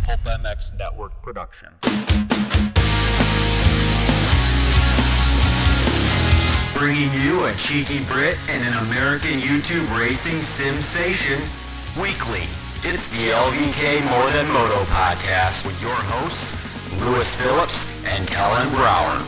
Pulp MX Network production. Bringing you a cheeky Brit and an American YouTube racing sensation weekly. It's the LVK More Than Moto podcast with your hosts, Phillips and Kellen Brauer.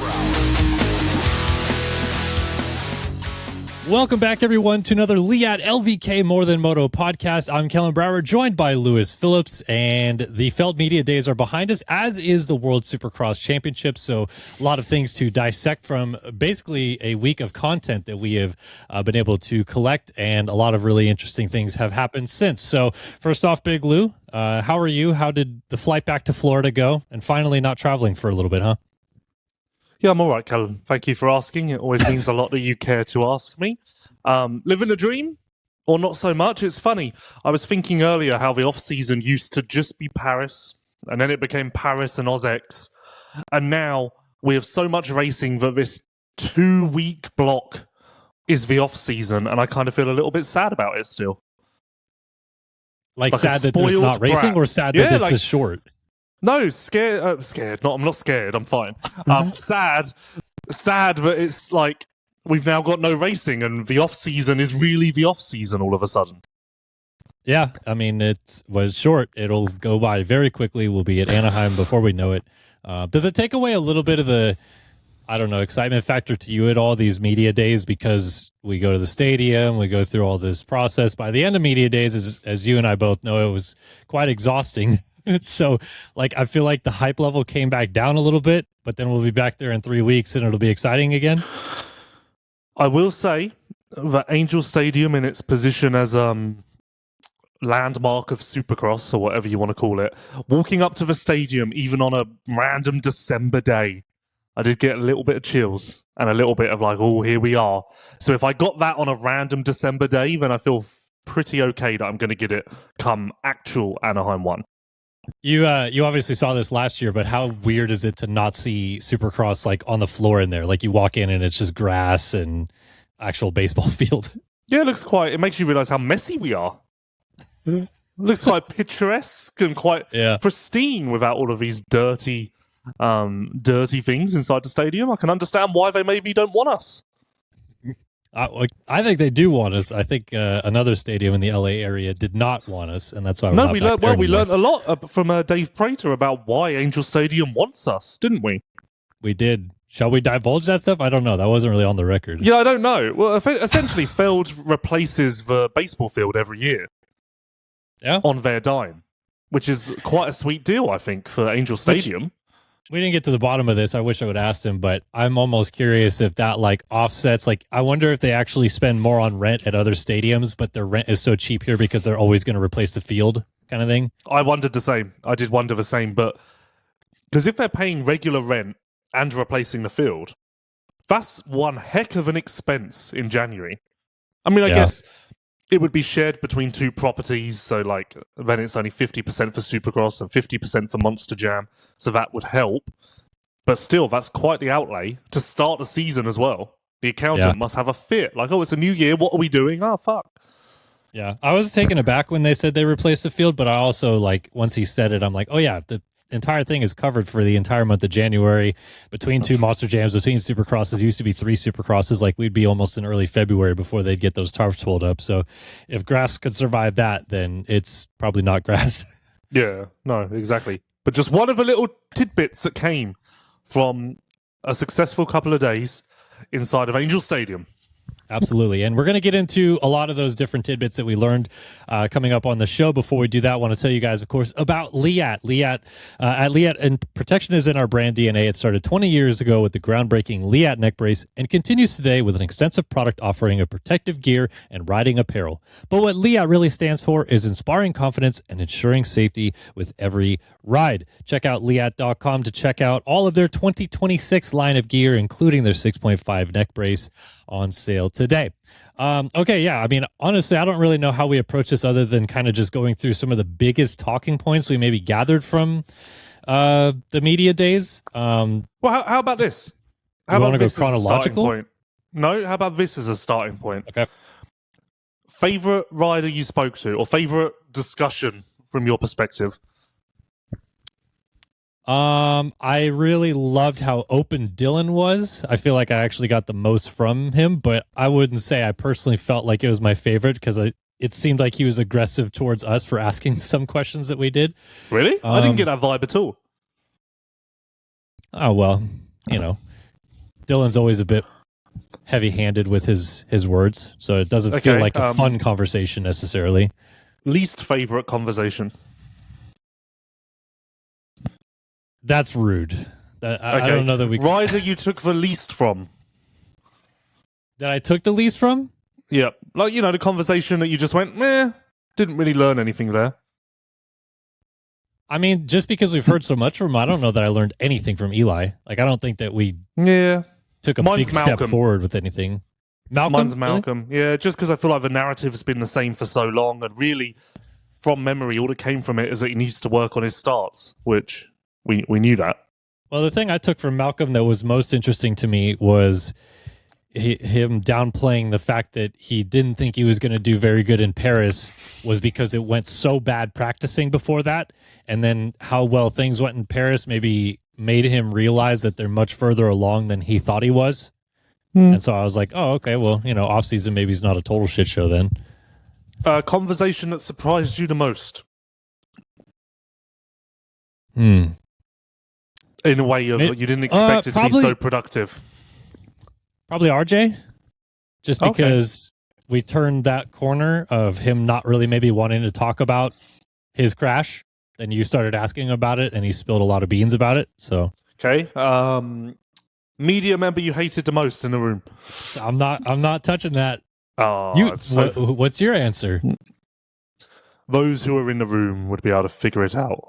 Welcome back, everyone, to another Leatt LVK More Than Moto podcast. I'm Kellen Brauer, joined by Phillips, and the Feld Media Days are behind us, as is the World Supercross Championship. So a lot of things to dissect from basically a week of content that we have been able to collect, and a lot of really interesting things have happened since. So first off, Big Lou, how are you? How did the flight back to Florida go? And finally not traveling for a little bit, huh? Yeah, I'm all right, Kellen. Thank you for asking. It always means a lot that you care to ask me. Living the dream, or not so much? It's funny. I was thinking earlier how the off-season used to just be Paris, and then it became Paris and OzX, and now we have so much racing that this 2-week block is the off-season, and I kind of feel a little bit sad about it still. Like sad that there's not racing, or sad that this is short? No, scared. Scared. No, I'm not scared. I'm fine. Sad that it's like we've now got no racing, and the off season is really the off season all of a sudden. Yeah, I mean, it was short. It'll go by very quickly. We'll be at Anaheim before we know it. Does it take away a little bit of the, I don't know, excitement factor to you at all, these media days, because we go to the stadium, we go through all this process? By the end of media days, as you and I both know, it was quite exhausting. So, like, I feel like the hype level came back down a little bit, but then we'll be back there in 3 weeks and it'll be exciting again. I will say that Angel Stadium, in its position as landmark of Supercross, or whatever you want to call it, walking up to the stadium, even on a random December day, I did get a little bit of chills and a little bit of like, oh, here we are. So if I got that on a random December day, then I feel pretty okay that I'm going to get it come actual Anaheim 1. You obviously saw this last year, but how weird is it to not see Supercross like on the floor in there? Like you walk in and it's just grass and actual baseball field. Yeah, it makes you realize how messy we are. It looks quite picturesque and quite pristine without all of these dirty things inside the stadium. I can understand why they maybe don't want us. I think they do want us. I think another stadium in the LA area did not want us, and that's why we learned a lot from Dave Prater about why Angel Stadium wants us, didn't we? We did. Shall we divulge that stuff? I don't know. That wasn't really on the record. Yeah, I don't know. Well, essentially, Feld replaces the baseball field every year. Yeah, on their dime, which is quite a sweet deal, I think, for Angel Stadium. We didn't get to the bottom of this. I wish I would have asked him, but I'm almost curious if that like offsets. Like, I wonder if they actually spend more on rent at other stadiums, but their rent is so cheap here because they're always going to replace the field, kind of thing. I wondered the same. I did wonder the same, but because if they're paying regular rent and replacing the field, that's one heck of an expense in January. I mean, I guess it would be shared between two properties, so like then it's only 50% for Supercross and 50% for Monster Jam, so that would help. But still, that's quite the outlay to start the season as well. The accountant must have a fit. Like, oh, it's a new year, what are we doing? Oh, fuck. Yeah, I was taken aback when they said they replaced the field, but I also, like, once he said it, I'm like, oh yeah, the entire thing is covered for the entire month of January between two Monster Jams, between Supercrosses. Used to be 3 Supercrosses. Like, we'd be almost in early February before they'd get those tarps pulled up. So if grass could survive that, then it's probably not grass. Yeah, no, exactly. But just one of the little tidbits that came from a successful couple of days inside of Angel Stadium. Absolutely. And we're going to get into a lot of those different tidbits that we learned coming up on the show. Before we do that, I want to tell you guys, of course, about Leatt. Leatt, and protection is in our brand DNA. It started 20 years ago with the groundbreaking Leatt neck brace and continues today with an extensive product offering of protective gear and riding apparel. But what Leatt really stands for is inspiring confidence and ensuring safety with every ride. Check out Leatt.com to check out all of their 2026 line of gear, including their 6.5 neck brace on sale today. Okay, yeah, I mean, honestly, I don't really know how we approach this other than kind of just going through some of the biggest talking points we maybe gathered from the media days. Well, how about this? How about this go chronological? No, how about this as a starting point? Okay. Favorite rider you spoke to, or favorite discussion from your perspective? I really loved how open Dylan was. I feel like I actually got the most from him, but I wouldn't say I personally felt like it was my favorite because it seemed like he was aggressive towards us for asking some questions that we did. Really? I didn't get that vibe at all. Oh, well, Dylan's always a bit heavy-handed with his words, so it doesn't feel like a fun conversation necessarily. Least favorite conversation. That's rude. I don't know that we... Rider you took the least from. That I took the least from? Yeah. Like, the conversation that you just went, meh, didn't really learn anything there. I mean, just because we've heard so much from him, I don't know that I learned anything from Eli. Like, I don't think that we took a big step forward with anything. Malcolm? Mine's Malcolm. Really? Yeah, just because I feel like the narrative's been the same for so long, and really, from memory, all that came from it is that he needs to work on his starts, which... We knew that. Well, the thing I took from Malcolm that was most interesting to me was him downplaying the fact that he didn't think he was going to do very good in Paris was because it went so bad practicing before that. And then how well things went in Paris maybe made him realize that they're much further along than he thought he was. And so I was like, oh, okay, well, off-season maybe he's not a total shit show then. Conversation that surprised you the most? In a way of you didn't expect it to be so productive. Probably RJ. Just because we turned that corner of him not really maybe wanting to talk about his crash. Then you started asking about it and he spilled a lot of beans about it. So okay. Media member you hated the most in the room. I'm not touching that. Oh, what's your answer? Those who are in the room would be able to figure it out.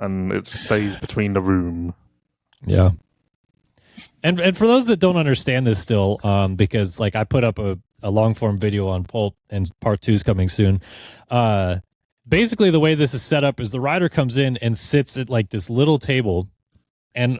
And it stays between the room. Yeah. And for those that don't understand this still, because like I put up a long form video on Pulp and part 2 is coming soon. Basically the way this is set up is the rider comes in and sits at like this little table, and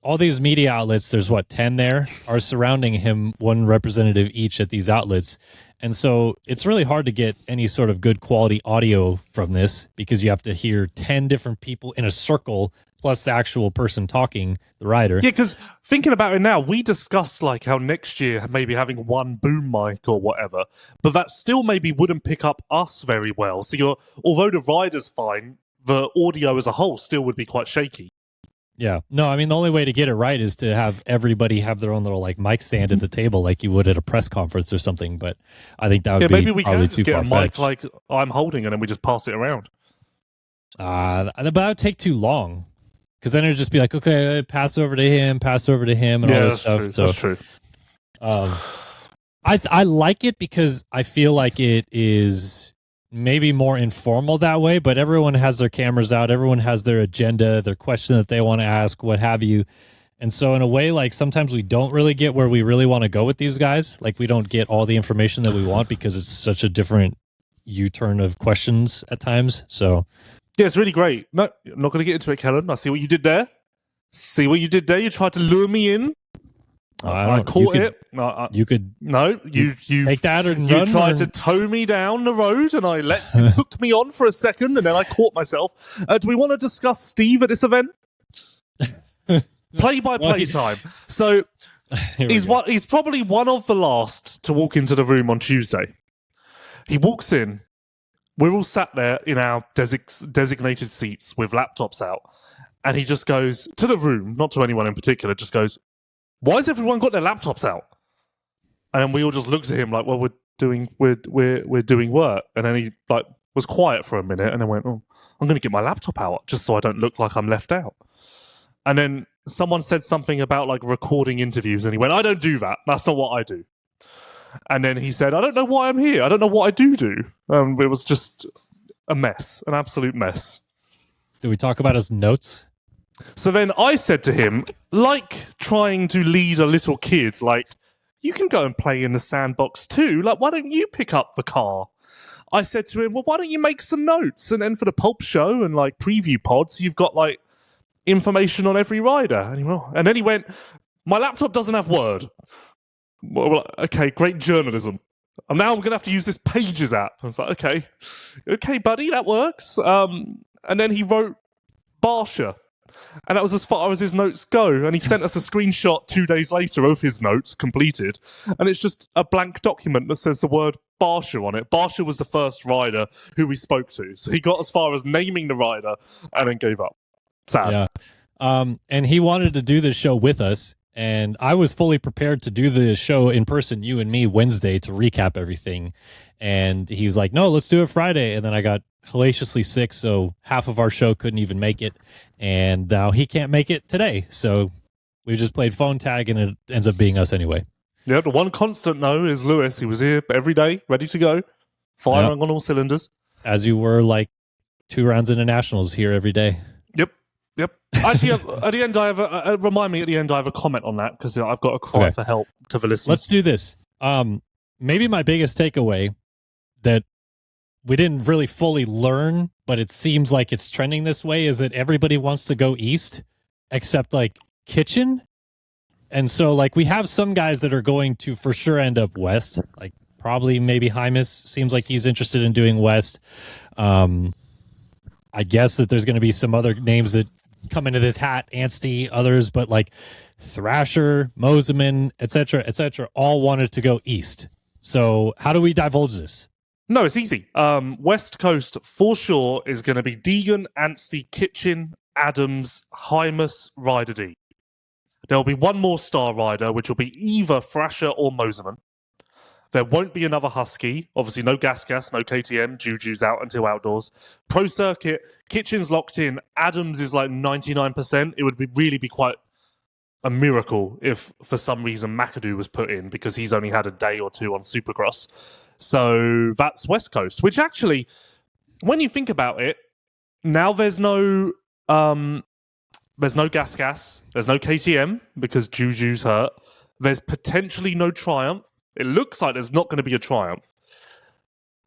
all these media outlets, there's 10 there, are surrounding him, one representative each at these outlets. And so it's really hard to get any sort of good quality audio from this because you have to hear 10 different people in a circle plus the actual person talking, the rider. Yeah, because thinking about it now, we discussed like how next year maybe having one boom mic or whatever, but that still maybe wouldn't pick up us very well. So although the rider's fine, the audio as a whole still would be quite shaky. Yeah. No, I mean, the only way to get it right is to have everybody have their own little like mic stand at the table like you would at a press conference or something. But I think that would be maybe we probably can too just get a mic far-fetched. like I'm holding and then we just pass it around. But that would take too long because then it would just be like, okay, pass over to him, and all this stuff. True. So that's true. I like it because I feel like it is maybe more informal that way, but everyone has their cameras out, everyone has their agenda, their question that they want to ask, what have you. And so in a way, like sometimes we don't really get where we really want to go with these guys. Like we don't get all the information that we want because it's such a different U-turn of questions at times. So yeah, it's really great. No, I'm not going to get into it, Kellen. I see what you did there. You tried to lure me in. I caught it. You could you take that and you run. You tried to tow me down the road, and I let you hook me on for a second, and then I caught myself. Do we want to discuss Steve at this event? Play-by-play time. So he's probably one of the last to walk into the room on Tuesday. He walks in. We're all sat there in our designated seats with laptops out, and he just goes to the room, not to anyone in particular. Just goes, "Why has everyone got their laptops out?" And then we all just looked at him like, "Well, we're doing work." And then he like was quiet for a minute, and then went, "Oh, I'm going to get my laptop out just so I don't look like I'm left out." And then someone said something about like recording interviews, and he went, "I don't do that. That's not what I do." And then he said, "I don't know why I'm here. I don't know what I do." It was just a mess, an absolute mess. Did we talk about his notes? So then I said to him, like trying to lead a little kid, like, "You can go and play in the sandbox too. Like, why don't you pick up the car?" I said to him, "Well, why don't you make some notes? And then for the Pulp show and like preview pods, you've got like information on every rider." And then he went, "My laptop doesn't have Word." Well, okay, great journalism. And now I'm going to have to use this Pages app. I was like, okay, buddy, that works. And then he wrote Barsha. And that was as far as his notes go. And he sent us a screenshot 2 days later of his notes completed. And it's just a blank document that says the word Barsha on it. Barsha was the first rider who we spoke to. So he got as far as naming the rider and then gave up. Sad. Yeah. And he wanted to do this show with us. And I was fully prepared to do the show in person, you and me, Wednesday to recap everything. And he was like, no, let's do it Friday. And then I got hellaciously sick, so half of our show couldn't even make it. And now he can't make it today. So we just played phone tag, and it ends up being us anyway. Yeah, the one constant, though, is Lewis. He was here every day, ready to go, firing on all cylinders. As you were like 2 rounds into nationals here every day. Yep. Actually, at the end, I have remind me at the end, I have a comment on that because I've got a cry for help to the listeners. Let's do this. Maybe my biggest takeaway that we didn't really fully learn, but it seems like it's trending this way, is that everybody wants to go east except like Kitchen. And so like we have some guys that are going to for sure end up west, like probably maybe Hymus seems like he's interested in doing west. I guess that there's going to be some other names that come into this hat, Anstey, others, but like Thrasher, Moseman, etc., all wanted to go east. So how do we divulge this? No, it's easy. West Coast, for sure, is going to be Deegan, Anstey, Kitchen, Adams, Hymus, Ryder D. There'll be one more star rider, which will be either Thrasher or Moseman. There won't be another Husky. Obviously, no gas, no KTM. Juju's out until outdoors. Pro Circuit, Kitchen's locked in. Adams is like 99%. It would really be quite a miracle if, for some reason, McAdoo was put in because he's only had a day or two on Supercross. So that's West Coast, which actually, when you think about it, now there's no gas, there's no KTM because Juju's hurt. There's potentially no Triumph. It looks like there's not going to be a Triumph.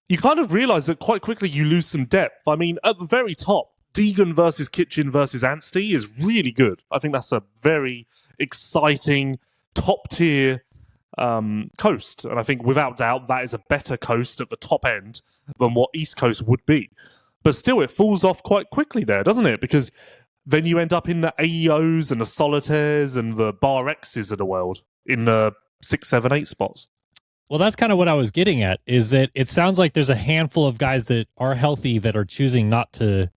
You kind of realize that quite quickly you lose some depth. I mean, at the very top, Deegan versus Kitchen versus Anstey is really good. I think that's a very exciting, top-tier coast. And I think, without doubt, that is a better coast at the top end than what East Coast would be. But still, it falls off quite quickly there, doesn't it? Because then you end up in the AEOs and the Solitaires and the Bar X's of the world in the 6, 7, 8 spots. Well, that's kind of what I was getting at, is that it sounds like there's a handful of guys that are healthy that are choosing not to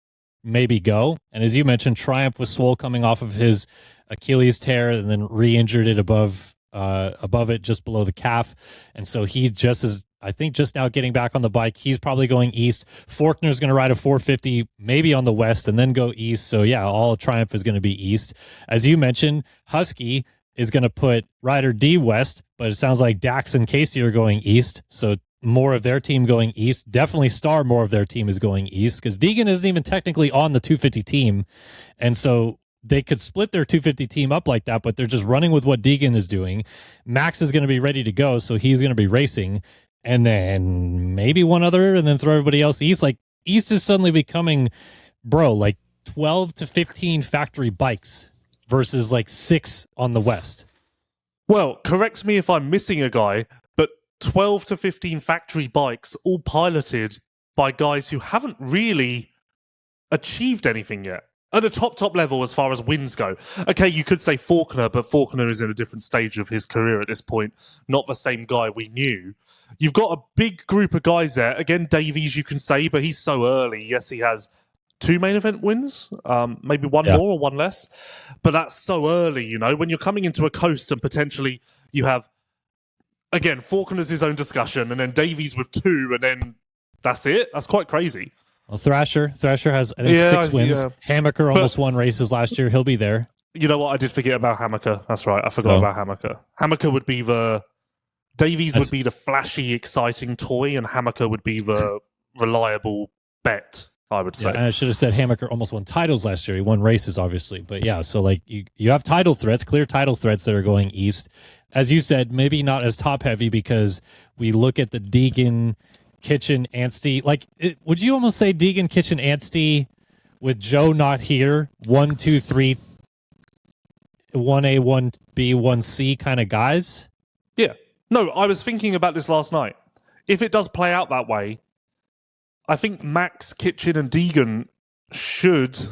maybe go. And as you mentioned, Triumph was swole coming off of his Achilles tear and then re-injured it above it, just below the calf. And so he just is, I think, just now getting back on the bike. He's probably going east. Faulkner's going to ride a 450, maybe on the west, and then go east. So yeah, all Triumph is going to be east. As you mentioned, Husky is going to put Ryder D west, but it sounds like Dax and Casey are going east. So more of their team going east. Definitely Star, more of their team is going east because Deegan isn't even technically on the 250 team. And so they could split their 250 team up like that, but they're just running with what Deegan is doing. Max is going to be ready to go, so he's going to be racing. And then maybe one other, and then throw everybody else east. Like, east is suddenly becoming, like 12 to 15 factory bikes versus like 6 on the west. Well, correct me if I'm missing a guy, but 12 to 15 factory bikes all piloted by guys who haven't really achieved anything yet. At the top level as far as wins go. Okay, you could say Faulkner, but Faulkner is in a different stage of his career at this point. Not the same guy we knew. You've got a big group of guys there. Again, Davies you can say, but he's so early. Yes, he has 2 main event wins, maybe one more or one less. But that's so early, you know, when you're coming into a coast and potentially you have, again, Faulkner's his own discussion, and then Davies with 2, and then that's it. That's quite crazy. Well, Thrasher has, I think, 6 wins. Yeah. Hammaker almost won races last year. He'll be there. You know what? I did forget about Hammaker. That's right. I forgot about Hammaker. Hammaker would be the... Davies would be the flashy, exciting toy, and Hammaker would be the reliable bet, I would say. Yeah, I should have said Hammaker almost won titles last year. He won races, obviously. But yeah, so like you have title threats, clear title threats that are going east. As you said, maybe not as top-heavy because we look at the Deegan... Kitchen, Anstey, would you almost say Deegan, Kitchen, Anstey with Joe not here, 1, 2, 3, 1A, 1B, 1C kind of guys? Yeah. No, I was thinking about this last night. If it does play out that way, I think Max, Kitchen, and Deegan should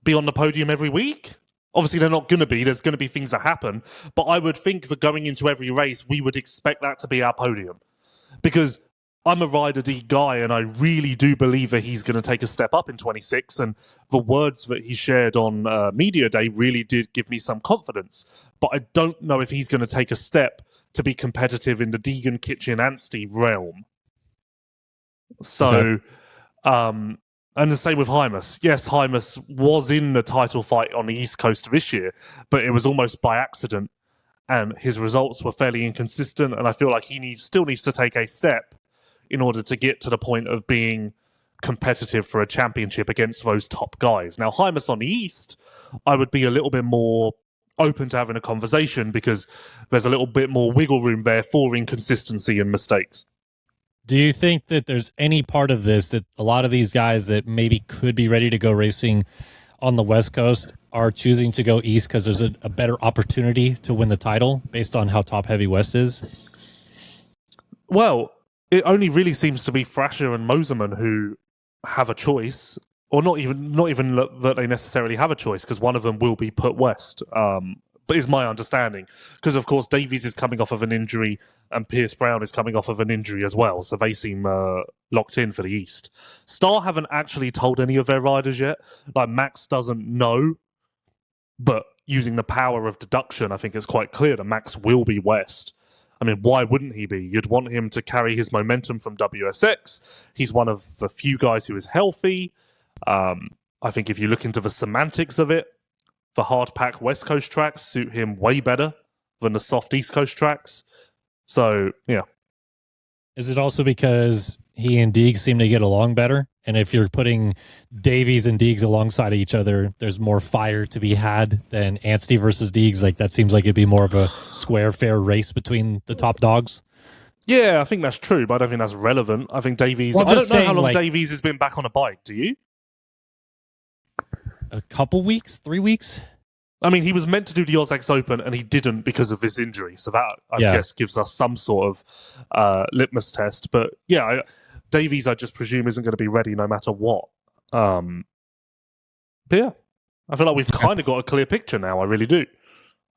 be on the podium every week. Obviously, they're not going to be. There's going to be things that happen. But I would think that going into every race, we would expect that to be our podium. Because I'm a Rider D guy, and I really do believe that he's going to take a step up in 26. And the words that he shared on Media Day really did give me some confidence. But I don't know if he's going to take a step to be competitive in the Deegan Kitchen Anstey realm. So, and the same with Hymas. Yes, Hymas was in the title fight on the East Coast this year, but it was almost by accident, and his results were fairly inconsistent, and I feel like he still needs to take a step in order to get to the point of being competitive for a championship against those top guys. Now, Hymas on the East, I would be a little bit more open to having a conversation because there's a little bit more wiggle room there for inconsistency and mistakes. Do you think that there's any part of this that a lot of these guys that maybe could be ready to go racing on the West Coast are choosing to go East because there's a better opportunity to win the title based on how top heavy West is? Well, it only really seems to be Thrasher and Moserman who have a choice, or not even that they necessarily have a choice, because one of them will be put West. But is my understanding, because of course Davies is coming off of an injury and Pierce Brown is coming off of an injury as well, so they seem locked in for the East. Star haven't actually told any of their riders yet. Like Max doesn't know, but using the power of deduction, I think it's quite clear that Max will be West. I mean, why wouldn't he be? You'd want him to carry his momentum from WSX. He's one of the few guys who is healthy. I think if you look into the semantics of it, the hard pack West Coast tracks suit him way better than the soft East Coast tracks. So, yeah. Is it also because he and Deegs seem to get along better? And if you're putting Davies and Deegs alongside each other, there's more fire to be had than Anstey versus Deegs. Like, that seems like it'd be more of a square, fair race between the top dogs. Yeah, I think that's true, but I don't think that's relevant. I think Davies... Well, I don't know how long Davies has been back on a bike, do you? A couple weeks? 3 weeks? I mean, he was meant to do the Ozx Open, and he didn't because of this injury. So that, I guess, gives us some sort of litmus test. But yeah, Davies, I just presume, isn't going to be ready no matter what. But yeah, I feel like we've kind of got a clear picture now. I really do.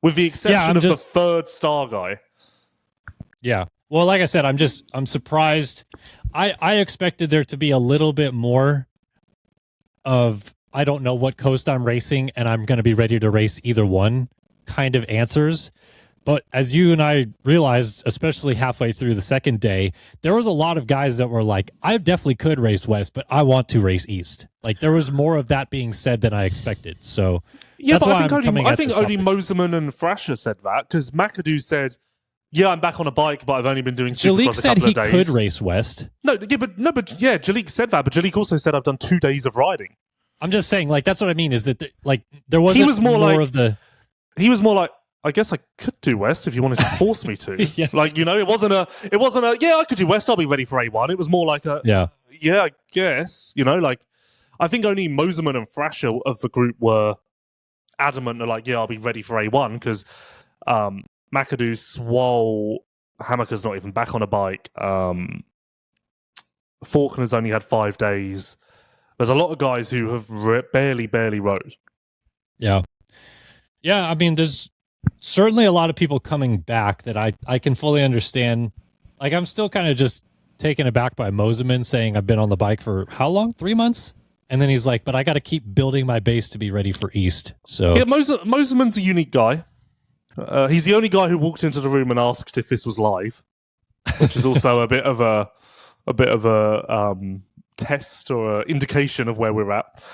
With the exception of the third Star guy. Yeah. Well, like I said, I'm surprised. I expected there to be a little bit more of, I don't know what coast I'm racing, and I'm going to be ready to race either one kind of answers. But as you and I realized, especially halfway through the second day, there was a lot of guys that were like, I definitely could race West, but I want to race East. Like, there was more of that being said than I expected. So yeah, that's but why I think only Moserman and Thrasher said that, because McAdoo said, yeah, I'm back on a bike, but I've only been doing supercross a couple of days. Jalek said he could race West. Jalek said that, but Jalek also said I've done 2 days of riding. I'm just saying, like, that's what I mean, is that, there wasn't He was more like, I guess I could do West if you wanted to force me to. Yes. Like, you know, it wasn't a, yeah, I could do West, I'll be ready for A1. It was more like yeah, I guess, you know, like, I think only Moserman and Thrasher of the group were adamant, they're like, yeah, I'll be ready for A1, because McAdoo, Swole, Hammaker's not even back on a bike. Faulkner's only had 5 days. There's a lot of guys who have barely rode. Yeah. Yeah, I mean, there's certainly a lot of people coming back that I can fully understand. Like, I'm still kind of just taken aback by Moserman saying I've been on the bike for how long? 3 months? And then he's like, but I got to keep building my base to be ready for East. So yeah, Moserman's a unique guy. He's the only guy who walked into the room and asked if this was live, which is also a bit of a test or an indication of where we're at.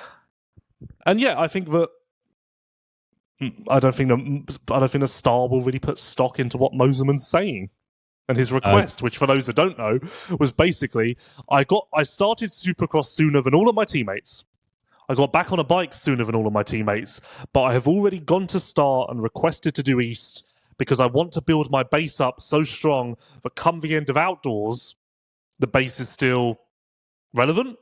And yeah, I think that I don't think the Star will really put stock into what Moserman's saying. And his request, which for those that don't know, was basically, I started Supercross sooner than all of my teammates. I got back on a bike sooner than all of my teammates, but I have already gone to Star and requested to do East because I want to build my base up so strong that come the end of outdoors, the base is still relevant.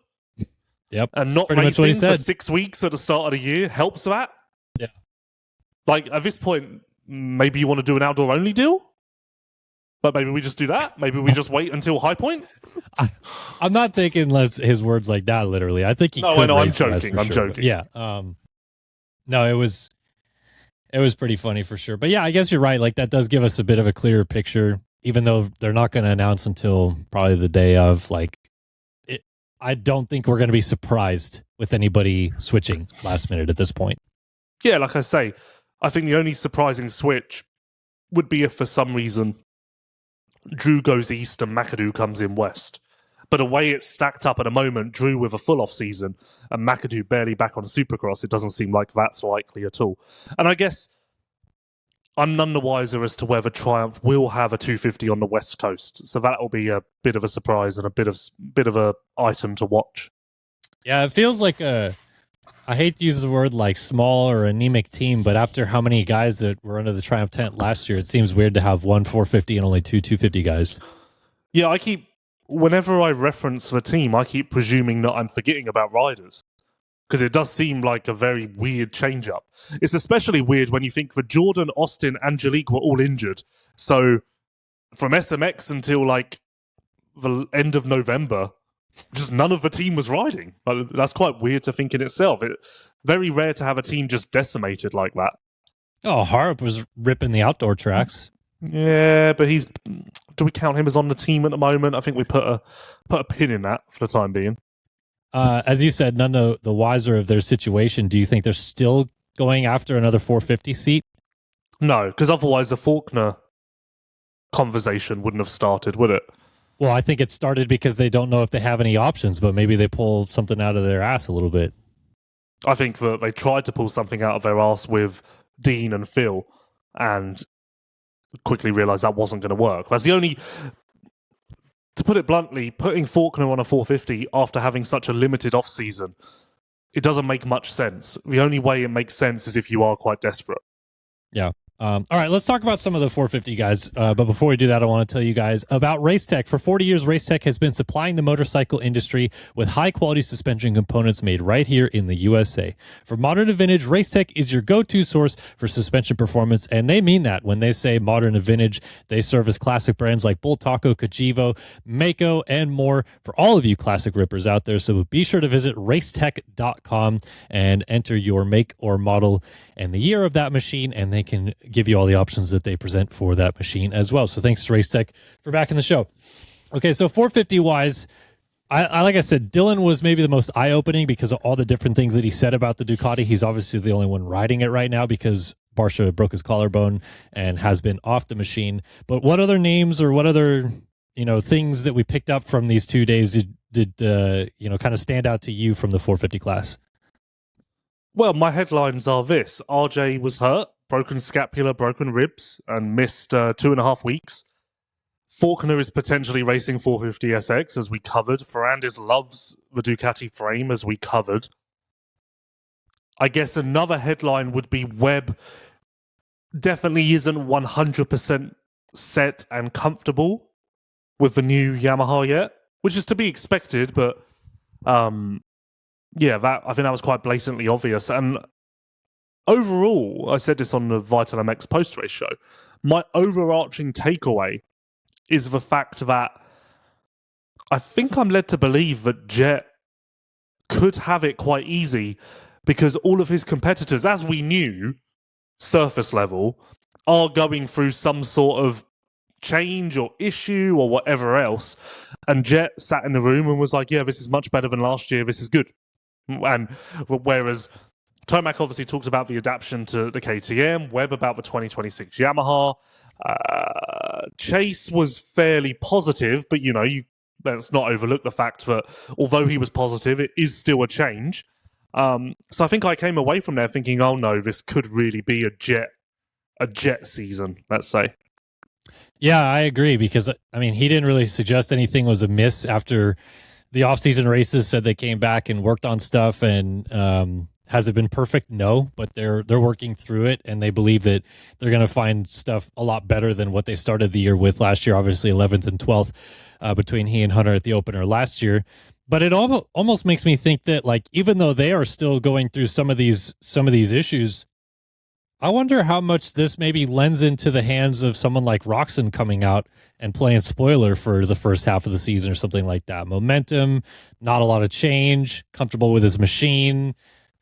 Yep. And not racing for 6 weeks at the start of the year helps that. Yeah. Like, at this point, maybe you want to do an outdoor only deal? But maybe we just do that? Maybe we just wait until High Point? I'm not taking his words like that literally. I think he could. No, I know, I'm race joking. I'm joking. Yeah. No, it was pretty funny for sure. But yeah, I guess you're right. Like that does give us a bit of a clearer picture, even though they're not going to announce until probably the day of. Like, I don't think we're going to be surprised with anybody switching last minute at this point. Yeah, like I say, I think the only surprising switch would be if for some reason Drew goes east and McAdoo comes in west. But the way it's stacked up at the moment, Drew with a full off season and McAdoo barely back on Supercross, it doesn't seem like that's likely at all. And I guess I'm none the wiser as to whether Triumph will have a 250 on the West Coast. So that will be a bit of a surprise and a bit of a item to watch. Yeah, it feels like I hate to use the word like small or anemic team, but after how many guys that were under the Triumph tent last year, it seems weird to have one 450 and only two 250 guys. Yeah, whenever I reference the team, I keep presuming that I'm forgetting about riders. Because it does seem like a very weird change-up. It's especially weird when you think that Jordan, Austin, Angelique were all injured. So from SMX until like the end of November, just none of the team was riding. That's quite weird to think in itself. Very rare to have a team just decimated like that. Oh, Harp was ripping the outdoor tracks. Yeah, but do we count him as on the team at the moment? I think we put a pin in that for the time being. As you said, none the wiser of their situation. Do you think they're still going after another 450 seat? No, because otherwise the Faulkner conversation wouldn't have started, would it? Well, I think it started because they don't know if they have any options, but maybe they pull something out of their ass a little bit. I think that they tried to pull something out of their ass with Dean and Phil and quickly realised that wasn't going to work. That's the only... To put it bluntly, putting Faulkner on a 450 after having such a limited off-season, it doesn't make much sense. The only way it makes sense is if you are quite desperate. Yeah. All right, let's talk about some of the 450 guys. But before we do that, I want to tell you guys about Racetech. For 40 years, Racetech has been supplying the motorcycle industry with high-quality suspension components made right here in the USA. For modern and vintage, Racetech is your go-to source for suspension performance, and they mean that. When they say modern and vintage, they service classic brands like Bull Taco, Cajivo, Mako, and more for all of you classic rippers out there. So be sure to visit racetech.com and enter your make or model and the year of that machine, and they can give you all the options that they present for that machine as well. So thanks to Racetech for backing the show. Okay, so 450 wise, I like I said, Dylan was maybe the most eye-opening because of all the different things that he said about the Ducati. He's obviously the only one riding it right now because Barsha broke his collarbone and has been off the machine. But what other names or what other things that we picked up from these 2 days did kind of stand out to you from the 450 class? Well, my headlines are this. RJ was hurt, broken scapula, broken ribs, and missed 2.5 weeks. Faulkner is potentially racing 450 SX, as we covered. Ferrandis loves the Ducati frame, as we covered. I guess another headline would be Webb definitely isn't 100% set and comfortable with the new Yamaha yet, which is to be expected, but yeah, I think that was quite blatantly obvious. And overall, I said this on the Vital MX post-race show, my overarching takeaway is the fact that I think I'm led to believe that Jet could have it quite easy because all of his competitors, as we knew, surface level, are going through some sort of change or issue or whatever else. And Jet sat in the room and was like, yeah, this is much better than last year. This is good. And whereas Tomac obviously talks about the adaptation to the KTM, Webb about the 2026 Yamaha. Chase was fairly positive, but let's not overlook the fact that although he was positive, it is still a change. So I think I came away from there thinking, oh no, this could really be a jet season, let's say. Yeah, I agree because he didn't really suggest anything was amiss after the off-season races. Said they came back and worked on stuff, and has it been perfect? No, but they're working through it, and they believe that they're going to find stuff a lot better than what they started the year with last year. Obviously, 11th and 12th between he and Hunter at the opener last year. But it almost makes me think that, like, even though they are still going through some of these issues, I wonder how much this maybe lends into the hands of someone like Roxon coming out and playing spoiler for the first half of the season or something like that. Momentum, not a lot of change, comfortable with his machine.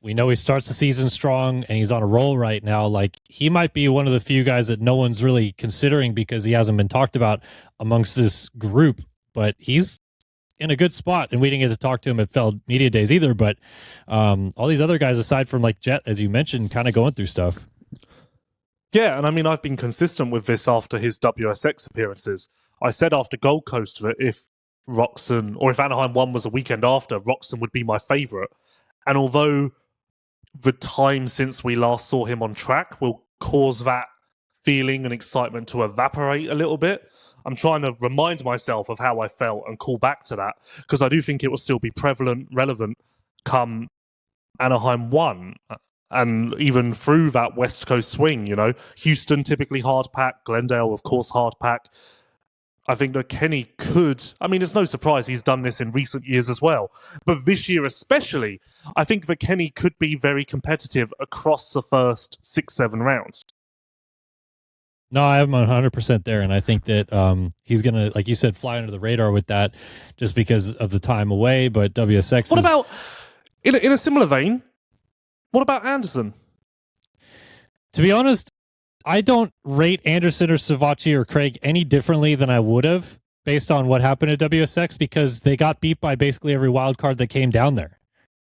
We know he starts the season strong and he's on a roll right now. Like, he might be one of the few guys that no one's really considering because he hasn't been talked about amongst this group, but he's in a good spot, and we didn't get to talk to him at Feld Media Days either, but all these other guys, aside from like Jet, as you mentioned, kind of going through stuff. Yeah, and I mean, I've been consistent with this after his WSX appearances. I said after Gold Coast that if Roxon, or if Anaheim 1 was a weekend after, Roxon would be my favourite. And although the time since we last saw him on track will cause that feeling and excitement to evaporate a little bit, I'm trying to remind myself of how I felt and call back to that, because I do think it will still be prevalent, relevant come Anaheim 1 and even through that West Coast swing. You know, Houston typically hard pack, Glendale of course hard pack. I think that Kenny could, I mean, it's no surprise he's done this in recent years as well, but this year especially, I think that Kenny could be very competitive across the first 6-7 rounds. No, I'm 100% there, and I think that he's going to, like you said, fly under the radar with that just because of the time away, but WSX What about, in a similar vein, what about Anderson? To be honest, I don't rate Anderson or Savacci or Craig any differently than I would have based on what happened at WSX, because they got beat by basically every wild card that came down there.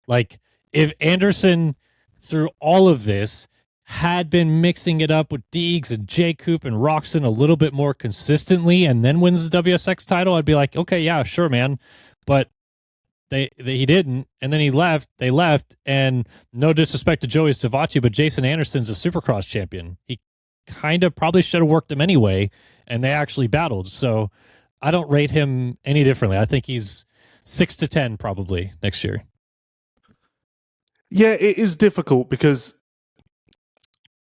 Like, if Anderson, through all of this, had been mixing it up with Deegs and J. Coop and Roxon a little bit more consistently and then wins the WSX title, I'd be like, okay, yeah, sure, man. But he didn't, and then they left, and no disrespect to Joey Savacci, but Jason Anderson's a supercross champion. He kind of probably should have worked him anyway, and they actually battled. So I don't rate him any differently. I think he's 6 to 10 probably next year. Yeah, it is difficult because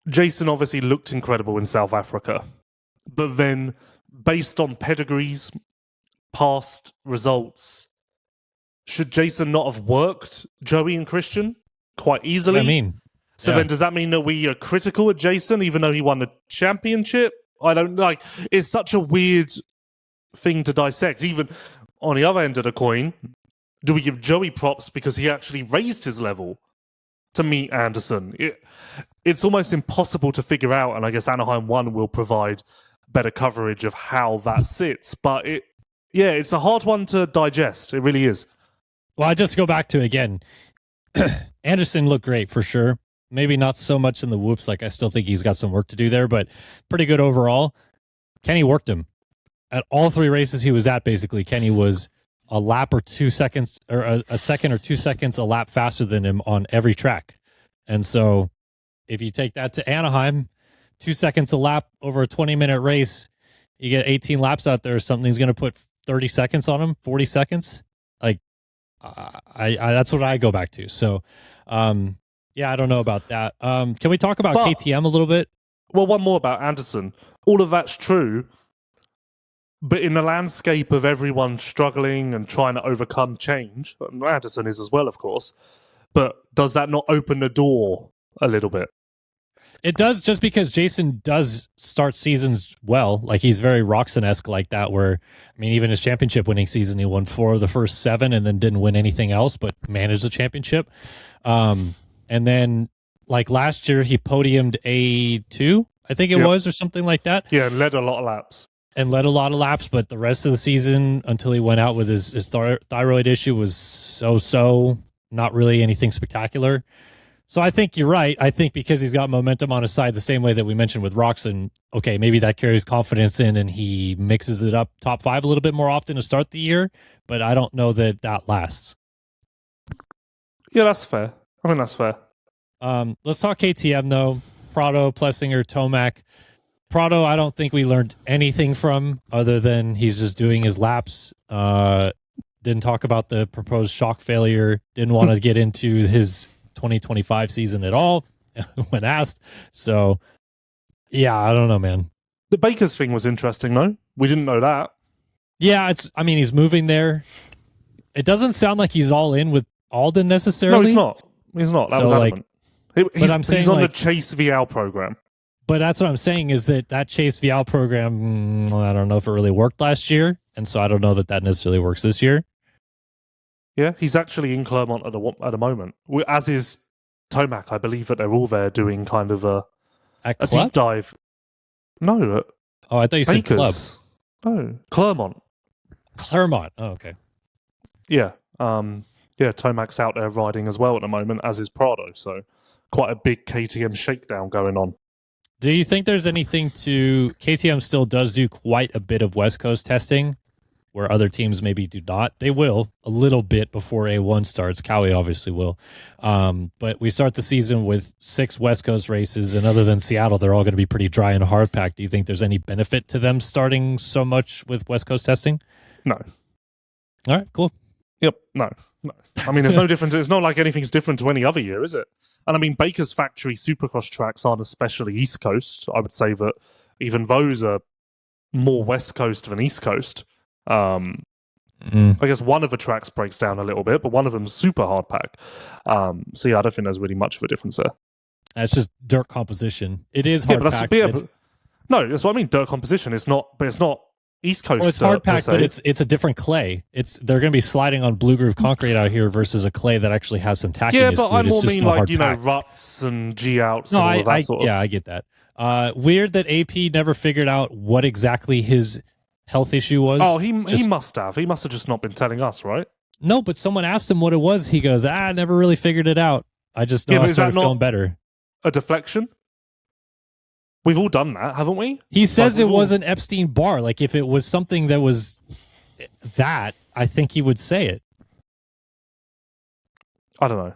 Jason obviously looked incredible in South Africa, but then based on pedigrees, past results, should Jason not have worked Joey and Christian quite easily? I mean, so then does that mean that we are critical of Jason even though he won the championship? I don't like. It's such a weird thing to dissect. Even on the other end of the coin, do we give Joey props because he actually raised his level to meet Anderson? It's almost impossible to figure out, and I guess Anaheim 1 will provide better coverage of how that sits. But it's a hard one to digest. It really is. Well, I just go back to, again, Anderson looked great for sure. Maybe not so much in the whoops. Like, I still think he's got some work to do there, but pretty good overall. Kenny worked him. At all 3 races he was at, basically, Kenny was a lap or 2 seconds, or a second or 2 seconds a lap faster than him on every track. And so if you take that to Anaheim, 2 seconds a lap over a 20-minute race, you get 18 laps out there or something, he's going to put 30 seconds on him, 40 seconds. Like, I that's what I go back to. So, yeah, I don't know about that. Can we talk about KTM a little bit? Well, one more about Anderson. All of that's true, but in the landscape of everyone struggling and trying to overcome change, and Anderson is as well, of course, but does that not open the door a little bit? It does, just because Jason does start seasons well. Like, he's very Roxon-esque like that, where, I mean, even his championship winning season, he won 4 of the first 7 and then didn't win anything else, but managed the championship. And then, like, last year, he podiumed A2, I think it was, or something like that. Yeah, and led a lot of laps. But the rest of the season, until he went out with his thyroid issue, was so, not really anything spectacular. So I think you're right. I think because he's got momentum on his side, the same way that we mentioned with Roxon, okay, maybe that carries confidence in and he mixes it up top 5 a little bit more often to start the year, but I don't know that lasts. Yeah, that's fair. I mean, that's fair. Let's talk KTM, though. Prado, Plessinger, Tomac. Prado, I don't think we learned anything from, other than he's just doing his laps. Didn't talk about the proposed shock failure. Didn't want to get into his 2025 season at all when asked. So, yeah, I don't know, man. The Bakers thing was interesting, though. We didn't know that. Yeah, he's moving there. It doesn't sound like he's all in with Alden necessarily. No, he's not. He's not. That was adamant. He's on the Chase VL program. But that's what I'm saying, is that Chase VL program, I don't know if it really worked last year, and so I don't know that necessarily works this year. Yeah, he's actually in Clermont at the moment, as is Tomac, I believe that they're all there doing kind of a Club? deep dive. No, Oh, I thought you said Club. Bakers. No, Clermont. Claremont. Oh, okay. Yeah, Tomac's out there riding as well at the moment, as is Prado. So quite a big KTM shakedown going on. Do you think there's anything to KTM still does do quite a bit of West Coast testing where other teams maybe do not? They will a little bit before A1 starts. Cowie obviously will. But we start the season with 6 West Coast races, and other than Seattle, they're all going to be pretty dry and hard packed. Do you think there's any benefit to them starting so much with West Coast testing? No. All right, cool. Yep, no. I mean, there's no difference. It's not like anything's different to any other year, is it? And I mean, Baker's factory supercross tracks aren't especially East Coast. I would say that even those are more West Coast than East Coast. I guess one of the tracks breaks down a little bit, but one of them's super hard pack. So yeah, I don't think there's really much of a difference there. It's just dirt composition. It is hard packed. No, that's what I mean. Dirt composition. It's not East Coast. Well, it's hard packed, but it's a different clay. They're going to be sliding on blue groove concrete out here versus a clay that actually has some tackiness. Yeah, but to it. I more mean like pack. ruts and G outs. No, and all of that sort of. Yeah, I get that. Weird that AP never figured out what exactly his health issue was. Oh, he must have. He must have just not been telling us, right? No, but someone asked him what it was. He goes, I never really figured it out. I just know I started feeling better. A deflection? We've all done that, haven't we? He says it was an Epstein-Barr. Like, if it was something that was that, I think he would say it. I don't know.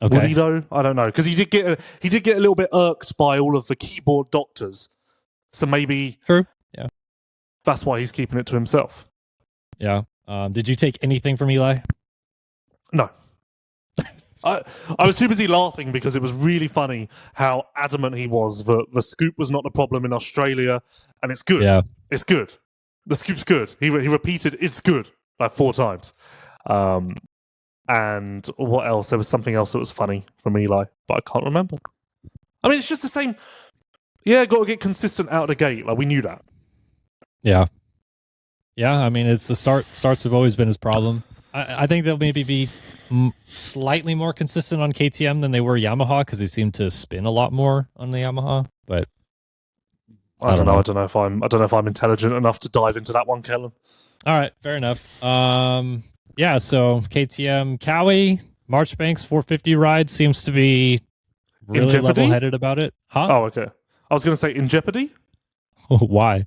Okay. Would he though? I don't know, because he did get a little bit irked by all of the keyboard doctors. So maybe true. Yeah, that's why he's keeping it to himself. Yeah. Did you take anything from Eli? No. I was too busy laughing because it was really funny how adamant he was that the scoop was not the problem in Australia, and it's good. Yeah, it's good. The scoop's good. He repeated it's good like 4 times. And what else? There was something else that was funny from Eli, but I can't remember. I mean, it's just the same. Yeah, got to get consistent out of the gate. Like we knew that. Yeah. I mean, it's the starts have always been his problem. I think they'll maybe be slightly more consistent on KTM than they were Yamaha because they seem to spin a lot more on the Yamaha. But I don't know. I don't know if I'm intelligent enough to dive into that one, Kellen. All right, fair enough. Yeah, so KTM Cowie Marchbanks 450 ride seems to be really level-headed about it. Huh? Oh, okay. I was going to say in jeopardy. Why?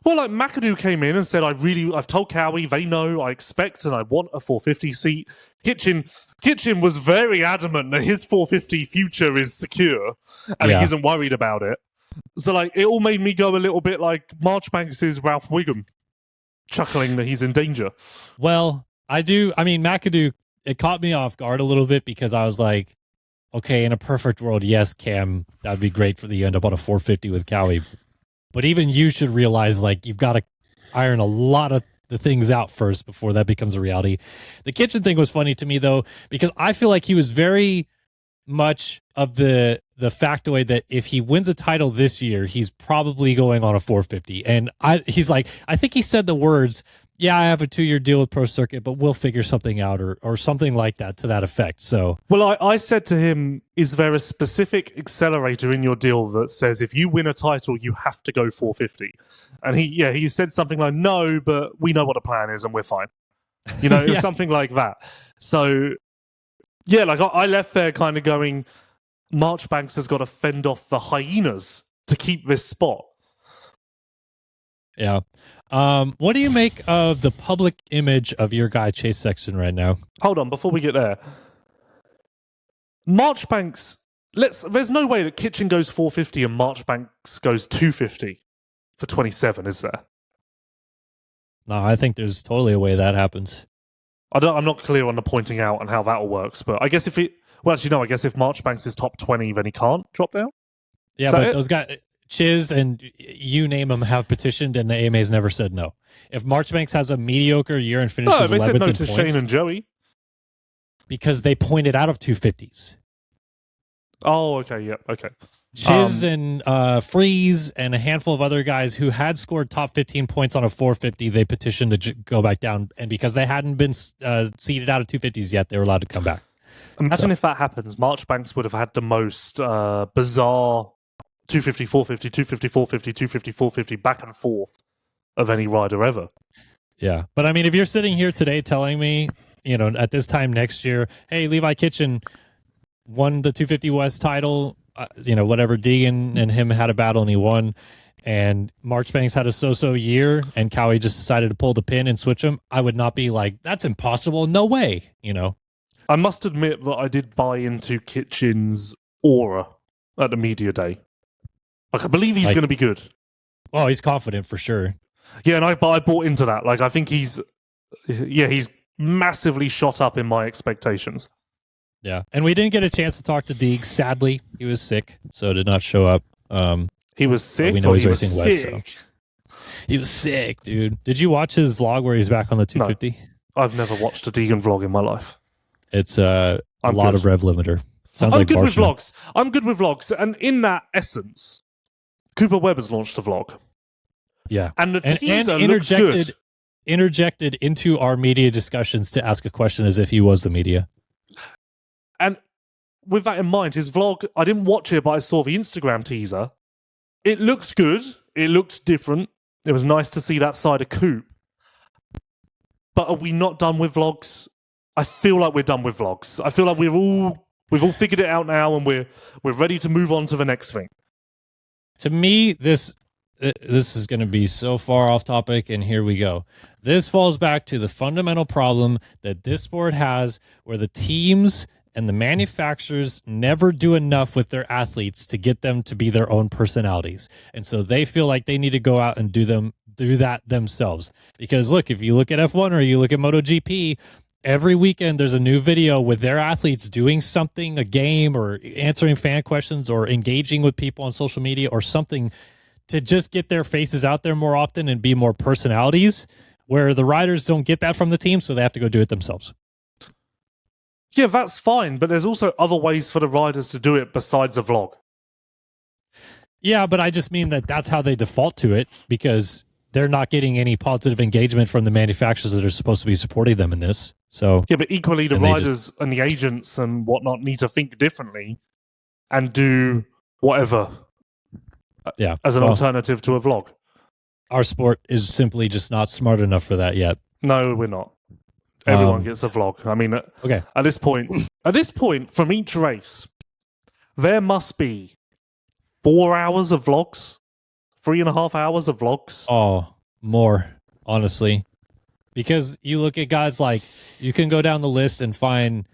Well, like McAdoo came in and said, I've told Cowie, they know, I expect and I want a 450 seat. Kitchen was very adamant that his 450 future is secure and he isn't worried about it. So, like, it all made me go a little bit like Marchbanks' Ralph Wiggum, chuckling that he's in danger. Well, I mean, McAdoo, it caught me off guard a little bit because I was like, okay, in a perfect world, yes, Cam, that would be great for you end up on a 450 with Cowie. But even you should realize, like, you've got to iron a lot of the things out first before that becomes a reality. The Kitchen thing was funny to me, though, because I feel like he was very much of the factoid that if he wins a title this year, he's probably going on a 450. And he's like, I think he said the words, yeah, I have a 2-year deal with Pro Circuit, but we'll figure something out or something like that to that effect. So, well, I said to him, is there a specific accelerator in your deal that says if you win a title, you have to go 450? And he said something like, no, but we know what the plan is and we're fine. You know, it was something like that. So, yeah, like I left there kind of going, Marchbanks has got to fend off the hyenas to keep this spot. Yeah. What do you make of the public image of your guy Chase Sexton right now? Hold on, before we get there. Marchbanks, there's no way that Kitchen goes 450 and Marchbanks goes 250 for 27, is there? No, I think there's totally a way that happens. I'm not clear on the pointing out and how that all works, but I guess I guess if Marchbanks is top 20, then he can't drop down? Yeah, but those guys, Chiz and you name them, have petitioned and the AMA's never said no. If Marchbanks has a mediocre year and finishes 11th they said no in to points, Shane and Joey. Because they pointed out of 250s. Oh, okay, yeah, okay. Chiz and Freeze and a handful of other guys who had scored top 15 points on a 450, they petitioned to go back down. And because they hadn't been seeded out of 250s yet, they were allowed to come back. Imagine if that happens. Marchbanks would have had the most bizarre 250, 450, 250, 450, 250, 450 back and forth of any rider ever. Yeah. But I mean, if you're sitting here today telling me, at this time next year, hey, Levi Kitchen won the 250 West title, whatever, Deegan and him had a battle and he won, and Marchbanks had a so-so year and Cowie just decided to pull the pin and switch him, I would not be like, that's impossible. No way, I must admit that I did buy into Kitchen's aura at the media day. Like, I believe he's going to be good. Oh, he's confident for sure. Yeah, and I bought into that. Like, I think he's massively shot up in my expectations. Yeah, and we didn't get a chance to talk to Deeg. Sadly, he was sick, so did not show up. He was sick. We know he's racing sick? West. So. He was sick, dude. Did you watch his vlog where he's back on the 250? No, I've never watched a Deegan vlog in my life. It's a lot of rev limiter. Sounds I'm like good Barcelona. with vlogs. I'm good with vlogs, and in that essence, Cooper Webb has launched a vlog. Yeah, and the teaser looks good. Interjected into our media discussions to ask a question as if he was the media. And with that in mind, his vlog, I didn't watch it, but I saw the Instagram teaser. It looked good. It looked different. It was nice to see that side of Coop. But are we not done with vlogs? I feel like we're done with vlogs. I feel like we've all figured it out now, and we're ready to move on to the next thing. To me, this is going to be so far off topic, and here we go. This falls back to the fundamental problem that this sport has, where the teams and the manufacturers never do enough with their athletes to get them to be their own personalities. And so they feel like they need to go out and do that themselves. Because look, if you look at F1 or you look at MotoGP, every weekend there's a new video with their athletes doing something, a game, or answering fan questions, or engaging with people on social media, or something to just get their faces out there more often and be more personalities, where the riders don't get that from the team, so they have to go do it themselves. Yeah, that's fine, but there's also other ways for the riders to do it besides a vlog. Yeah, but I just mean that that's how they default to it, because they're not getting any positive engagement from the manufacturers that are supposed to be supporting them in this. So yeah, but equally the riders and the agents and whatnot need to think differently and do whatever as an alternative to a vlog. Our sport is simply just not smart enough for that yet. No, we're not. Everyone gets a vlog. I mean, at this point, from each race, there must be 4 hours of vlogs, 3.5 hours of vlogs. Oh, more, honestly. Because you look at guys like, you can go down the list and find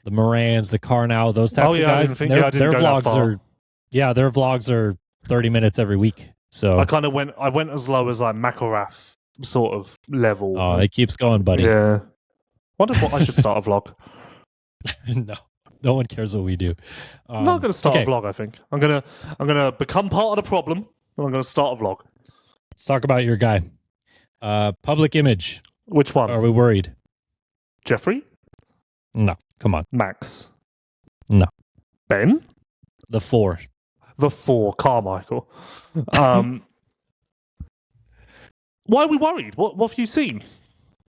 the Morans, the Carnow, those types of guys. Their vlogs are 30 minutes every week. So I went as low as like McElrath sort of level. Oh, it keeps going, buddy. Yeah. Wonder what I should start a vlog. No one cares what we do. I'm not going to start a vlog. I think I'm gonna become part of the problem, and I'm going to start a vlog. Let's talk about your guy. Public image. Which one? Are we worried? Jeffrey? No. Come on. Max? No. Ben? The 4. The 4. Carmichael. Why are we worried? What have you seen?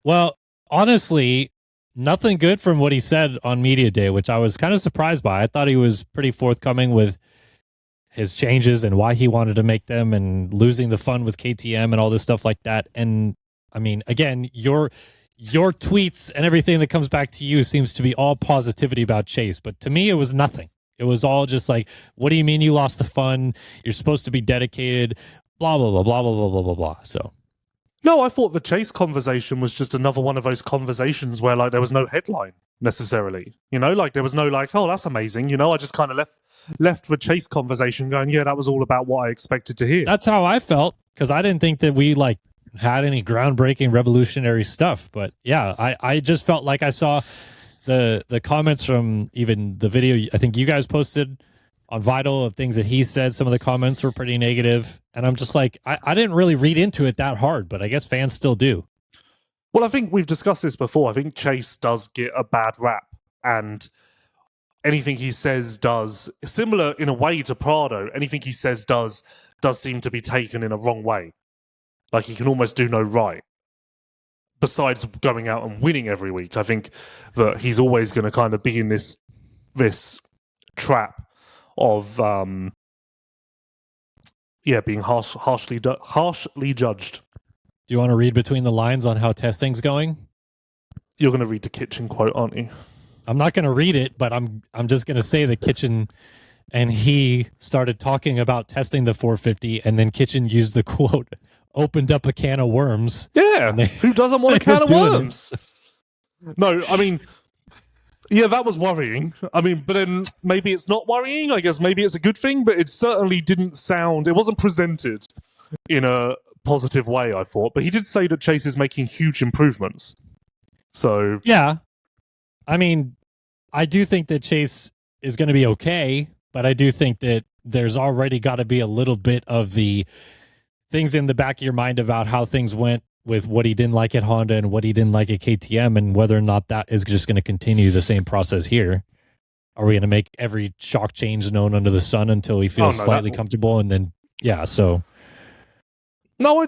Well, honestly, nothing good from what he said on Media Day, which I was kind of surprised by. I thought he was pretty forthcoming with his changes and why he wanted to make them, and losing the fun with KTM and all this stuff like that. And I mean, again, your tweets and everything that comes back to you seems to be all positivity about Chase. But to me, it was nothing. It was all just like, what do you mean you lost the fun? You're supposed to be dedicated, blah, blah, blah, blah, blah, blah, blah, blah, blah. So. No, I thought the Chase conversation was just another one of those conversations where like there was no headline necessarily. Like there was no like, oh, that's amazing. I just kind of left the Chase conversation going, yeah, that was all about what I expected to hear. That's how I felt, because I didn't think that we had any groundbreaking revolutionary stuff. But yeah, I just felt like I saw the comments from even the video I think you guys posted on Vital of things that he said. Some of the comments were pretty negative, and I'm just like, I didn't really read into it that hard, but I guess fans still do. Well, I think we've discussed this before. I think Chase does get a bad rap, and anything he says does, similar in a way to Prado, anything he says does seem to be taken in a wrong way. Like he can almost do no right. Besides going out and winning every week, I think that he's always going to kind of be in this this trap of being harshly judged. Do you want to read between the lines on how testing's going? You're going to read the Kitchen quote, aren't you? I'm not going to read it, but I'm just going to say the Kitchen and he started talking about testing the 450, and then Kitchen used the quote, opened up a can of worms. Yeah, who doesn't want a can of worms? No, I mean, yeah, that was worrying. I mean, but then maybe it's not worrying. I guess maybe it's a good thing, but it certainly didn't sound, it wasn't presented in a positive way, I thought. But he did say that Chase is making huge improvements. So yeah, I mean, I do think that Chase is going to be okay, but I do think that there's already got to be a little bit of the things in the back of your mind about how things went with what he didn't like at Honda and what he didn't like at KTM, and whether or not that is just going to continue the same process here. Are we going to make every shock change known under the sun until we feel slightly comfortable, and then so? No,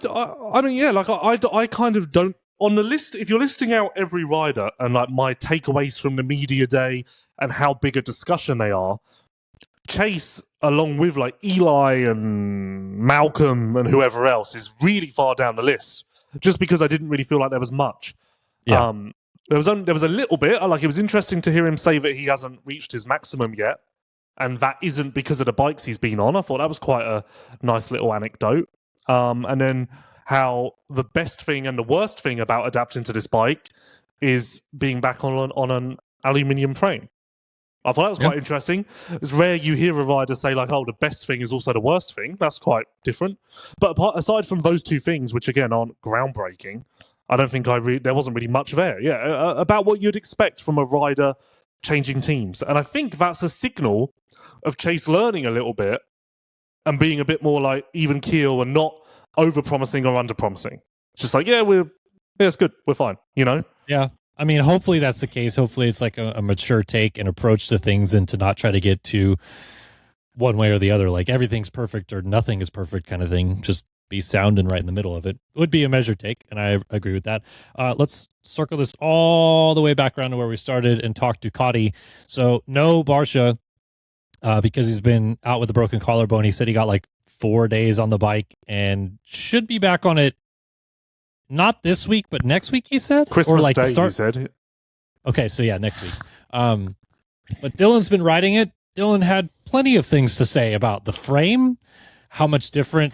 I mean, yeah, like I kind of don't. On the list, if you're listing out every rider and like my takeaways from the media day and how big a discussion they are, Chase, along with like Eli and Malcolm and whoever else, is really far down the list. Just because I didn't really feel like there was much. Yeah. There was a little bit. Like, it was interesting to hear him say that he hasn't reached his maximum yet, and that isn't because of the bikes he's been on. I thought that was quite a nice little anecdote. And then how the best thing and the worst thing about adapting to this bike is being back on an aluminium frame. I thought that was quite interesting. It's rare you hear a rider say, like, oh, the best thing is also the worst thing. That's quite different. But aside from those two things, which, again, aren't groundbreaking, I don't think there wasn't really much there. Yeah, about what you'd expect from a rider changing teams. And I think that's a signal of Chase learning a little bit and being a bit more, like, even keel and not over-promising or under-promising. It's just like, it's good. We're fine, you know? Yeah. I mean, hopefully that's the case. Hopefully it's like a mature take and approach to things, and to not try to get to one way or the other, like everything's perfect or nothing is perfect kind of thing. Just be sound and right in the middle of it. It would be a measured take, and I agree with that. Let's circle this all the way back around to where we started and talk Ducati. So no Barsha, because he's been out with a broken collarbone. He said he got like 4 days on the bike and should be back on it. Not this week, but next week, he said? Christmas or like Day, start... he said. Okay, so yeah, next week. But Dylan's been riding it. Dylan had plenty of things to say about the frame, how much different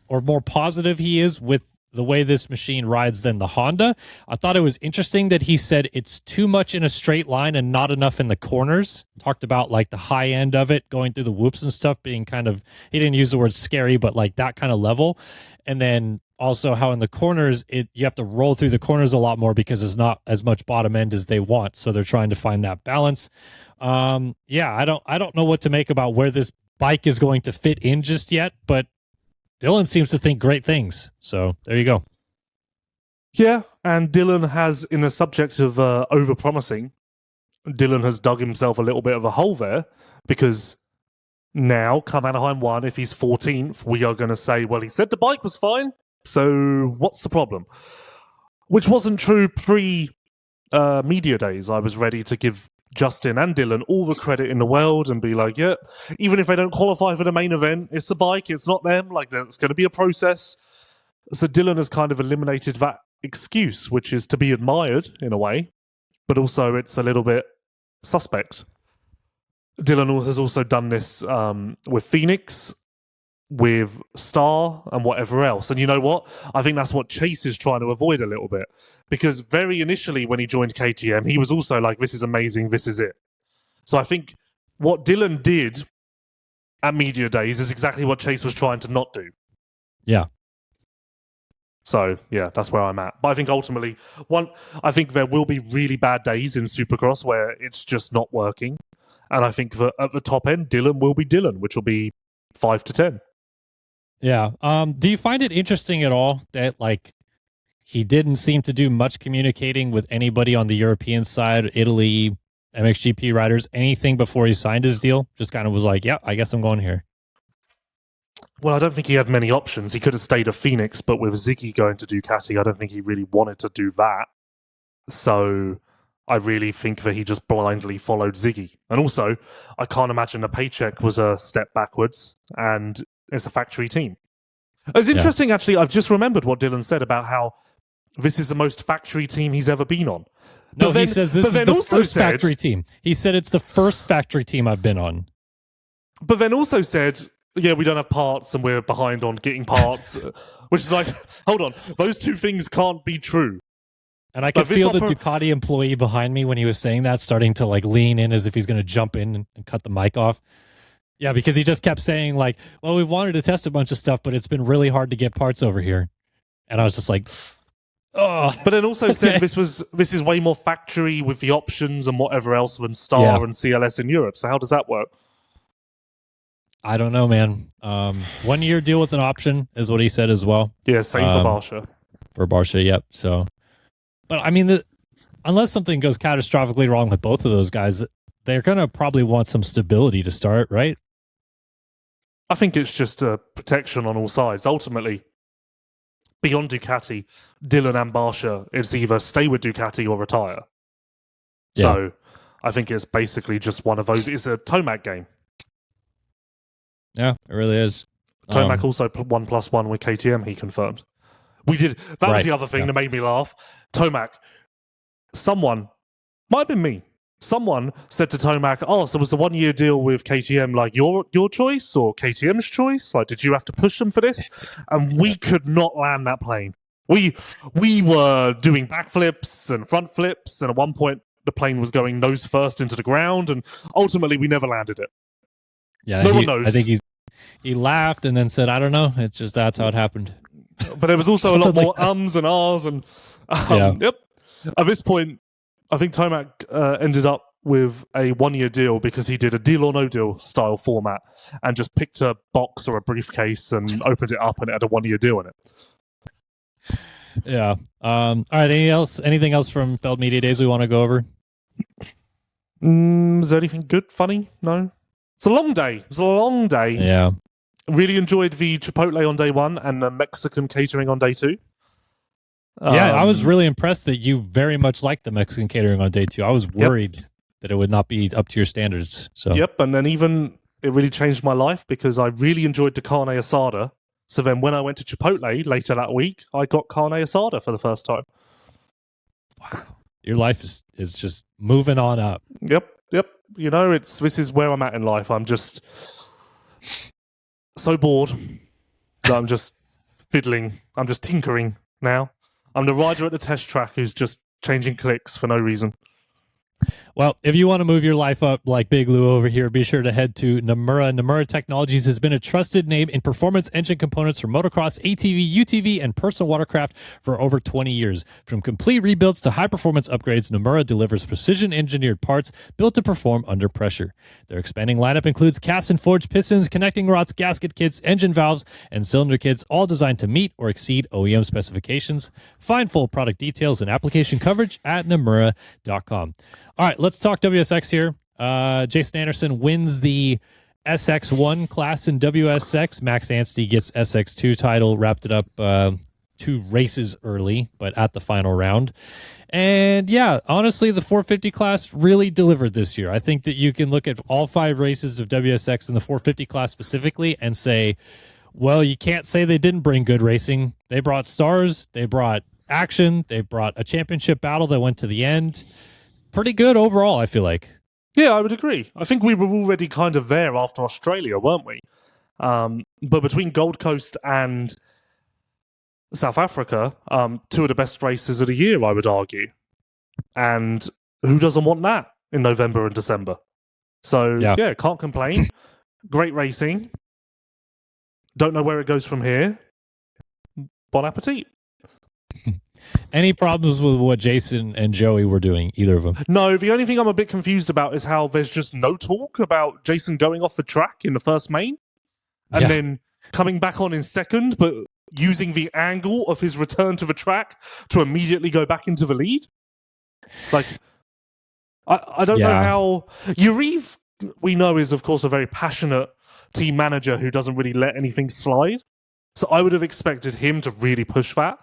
or more positive he is with the way this machine rides than the Honda. I thought it was interesting that he said it's too much in a straight line and not enough in the corners. Talked about like the high end of it, going through the whoops and stuff, being kind of, he didn't use the word scary, but like that kind of level. And then also how in the corners, you have to roll through the corners a lot more because there's not as much bottom end as they want. So they're trying to find that balance. I don't know what to make about where this bike is going to fit in just yet, but Dylan seems to think great things. So there you go. Yeah, and Dylan has, in the subject of over-promising, Dylan has dug himself a little bit of a hole there, because now, come Anaheim 1, if he's 14th, we are going to say, well, he said the bike was fine, so what's the problem? Which wasn't true pre-media days. I was ready to give Justin and Dylan all the credit in the world and be like, yeah, even if they don't qualify for the main event, it's the bike, it's not them, like there's going to be a process. So Dylan has kind of eliminated that excuse, which is to be admired in a way, but also it's a little bit suspect. Dylan has also done this with Phoenix, with Star, and whatever else. And you know what? I think that's what Chase is trying to avoid a little bit. Because very initially when he joined KTM, he was also like, this is amazing, this is it. So I think what Dylan did at Media Days is exactly what Chase was trying to not do. Yeah. So, yeah, that's where I'm at. But I think ultimately, I think there will be really bad days in Supercross where it's just not working. And I think that at the top end, Dylan will be Dylan, which will be 5 to 10. Yeah. Do you find it interesting at all that like he didn't seem to do much communicating with anybody on the European side, Italy, MXGP riders, anything before he signed his deal? Just kind of was like, yeah, I guess I'm going here. Well, I don't think he had many options. He could have stayed at Phoenix, but with Ziggy going to Ducati, I don't think he really wanted to do that. So I really think that he just blindly followed Ziggy. And also, I can't imagine a paycheck was a step backwards, and it's a factory team. It's interesting, actually, I've just remembered what Dylan said about how this is the most factory team he's ever been on. No, he says this is the first factory team. He said it's the first factory team I've been on. But then also said, yeah, we don't have parts and we're behind on getting parts, which is like, hold on, those two things can't be true. And I could feel the Ducati employee behind me when he was saying that, starting to like lean in as if he's going to jump in and cut the mic off. Yeah, because he just kept saying like, well, we wanted to test a bunch of stuff, but it's been really hard to get parts over here. And I was just like, oh. But then also said this is way more factory with the options and whatever else than Star and CLS in Europe. So how does that work? I don't know, man. 1 year deal with an option is what he said as well. Yeah, same for Barsha. For Barsha, yep. So, but I mean, unless something goes catastrophically wrong with both of those guys, they're going to probably want some stability to start, right? I think it's just a protection on all sides. Ultimately, beyond Ducati, Dylan and Barsha, it's either stay with Ducati or retire. Yeah. So I think it's basically just one of those. It's a Tomac game. Yeah, it really is. Tomac also 1+1 with KTM, he confirmed. We did. That was the other thing that made me laugh. Tomac, someone, might have been me, someone said to Tomac, oh, so was the 1 year deal with KTM like your choice or KTM's choice? Like, did you have to push them for this? And we could not land that plane. We were doing backflips and front flips, and at one point the plane was going nose first into the ground, and ultimately we never landed it. Yeah, no one knows. I think he laughed and then said, I don't know. It's just that's how it happened. But there was also a lot more ums and ahs. And yep. At this point, I think Tomac ended up with a 1 year deal because he did a deal or no deal style format and just picked a box or a briefcase and opened it up and it had a 1 year deal in it. Yeah. All right. Anything else from Feld Media Days we want to go over? Is there anything good, funny? No. It's a long day. Yeah. Really enjoyed the Chipotle on day one and the Mexican catering on day two. Yeah, I was really impressed that you very much liked the Mexican catering on day two. I was worried that it would not be up to your standards. So Yep, and then even it really changed my life because I really enjoyed the carne asada. So then when I went to Chipotle later that week, I got carne asada for the first time. Wow. Your life is just moving on up. Yep. You know, this is where I'm at in life. I'm just so bored that I'm just fiddling. I'm just tinkering now. I'm the rider at the test track who's just changing clicks for no reason. Well, if you want to move your life up like Big Lou over here, be sure to head to Namura. Namura Technologies has been a trusted name in performance engine components for motocross, ATV, UTV, and personal watercraft for over 20 years. From complete rebuilds to high-performance upgrades, Namura delivers precision-engineered parts built to perform under pressure. Their expanding lineup includes cast and forged pistons, connecting rods, gasket kits, engine valves, and cylinder kits, all designed to meet or exceed OEM specifications. Find full product details and application coverage at Namura.com. All right, let's talk WSX here. Jason Anderson wins the SX1 class in WSX. Max Anstey gets SX2 title, wrapped it up 2 races early, but at the final round. And yeah, honestly, the 450 class really delivered this year. I think that you can look at all 5 races of WSX in the 450 class specifically and say, well, you can't say they didn't bring good racing. They brought stars, they brought action, they brought a championship battle that went to the end. Pretty good overall, I feel like. Yeah, I would agree. I think we were already kind of there after Australia, weren't we? But between Gold Coast and South Africa, 2 of the best races of the year, I would argue. And who doesn't want that in November and December? So, yeah, can't complain. Great racing. Don't know where it goes from here. Bon appetit. Any problems with what Jason and Joey were doing, either of them? No, the only thing I'm a bit confused about is how there's just no talk about Jason going off the track in the first main and then coming back on in second, but using the angle of his return to the track to immediately go back into the lead. Like, I don't know how... Yuriv, we know, is, of course, a very passionate team manager who doesn't really let anything slide. So I would have expected him to really push that.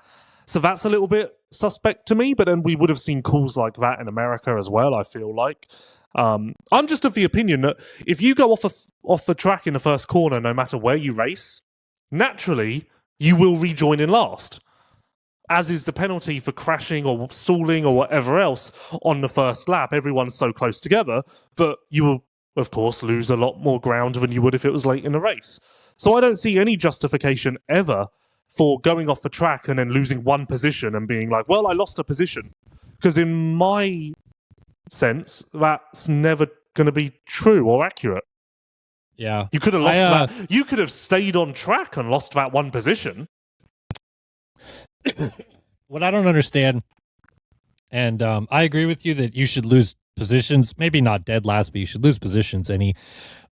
So that's a little bit suspect to me, but then we would have seen calls like that in America as well, I feel like. I'm just of the opinion that if you go off the track in the first corner, no matter where you race, naturally you will rejoin in last, as is the penalty for crashing or stalling or whatever else on the first lap. Everyone's so close together that you will, of course, lose a lot more ground than you would if it was late in the race. So I don't see any justification ever for going off the track and then losing one position and being like, well, I lost a position. Because in my sense, that's never going to be true or accurate. Yeah. You could have lost that. You could have stayed on track and lost that one position. What I don't understand, and I agree with you that you should lose positions, maybe not dead last, but you should lose positions. And he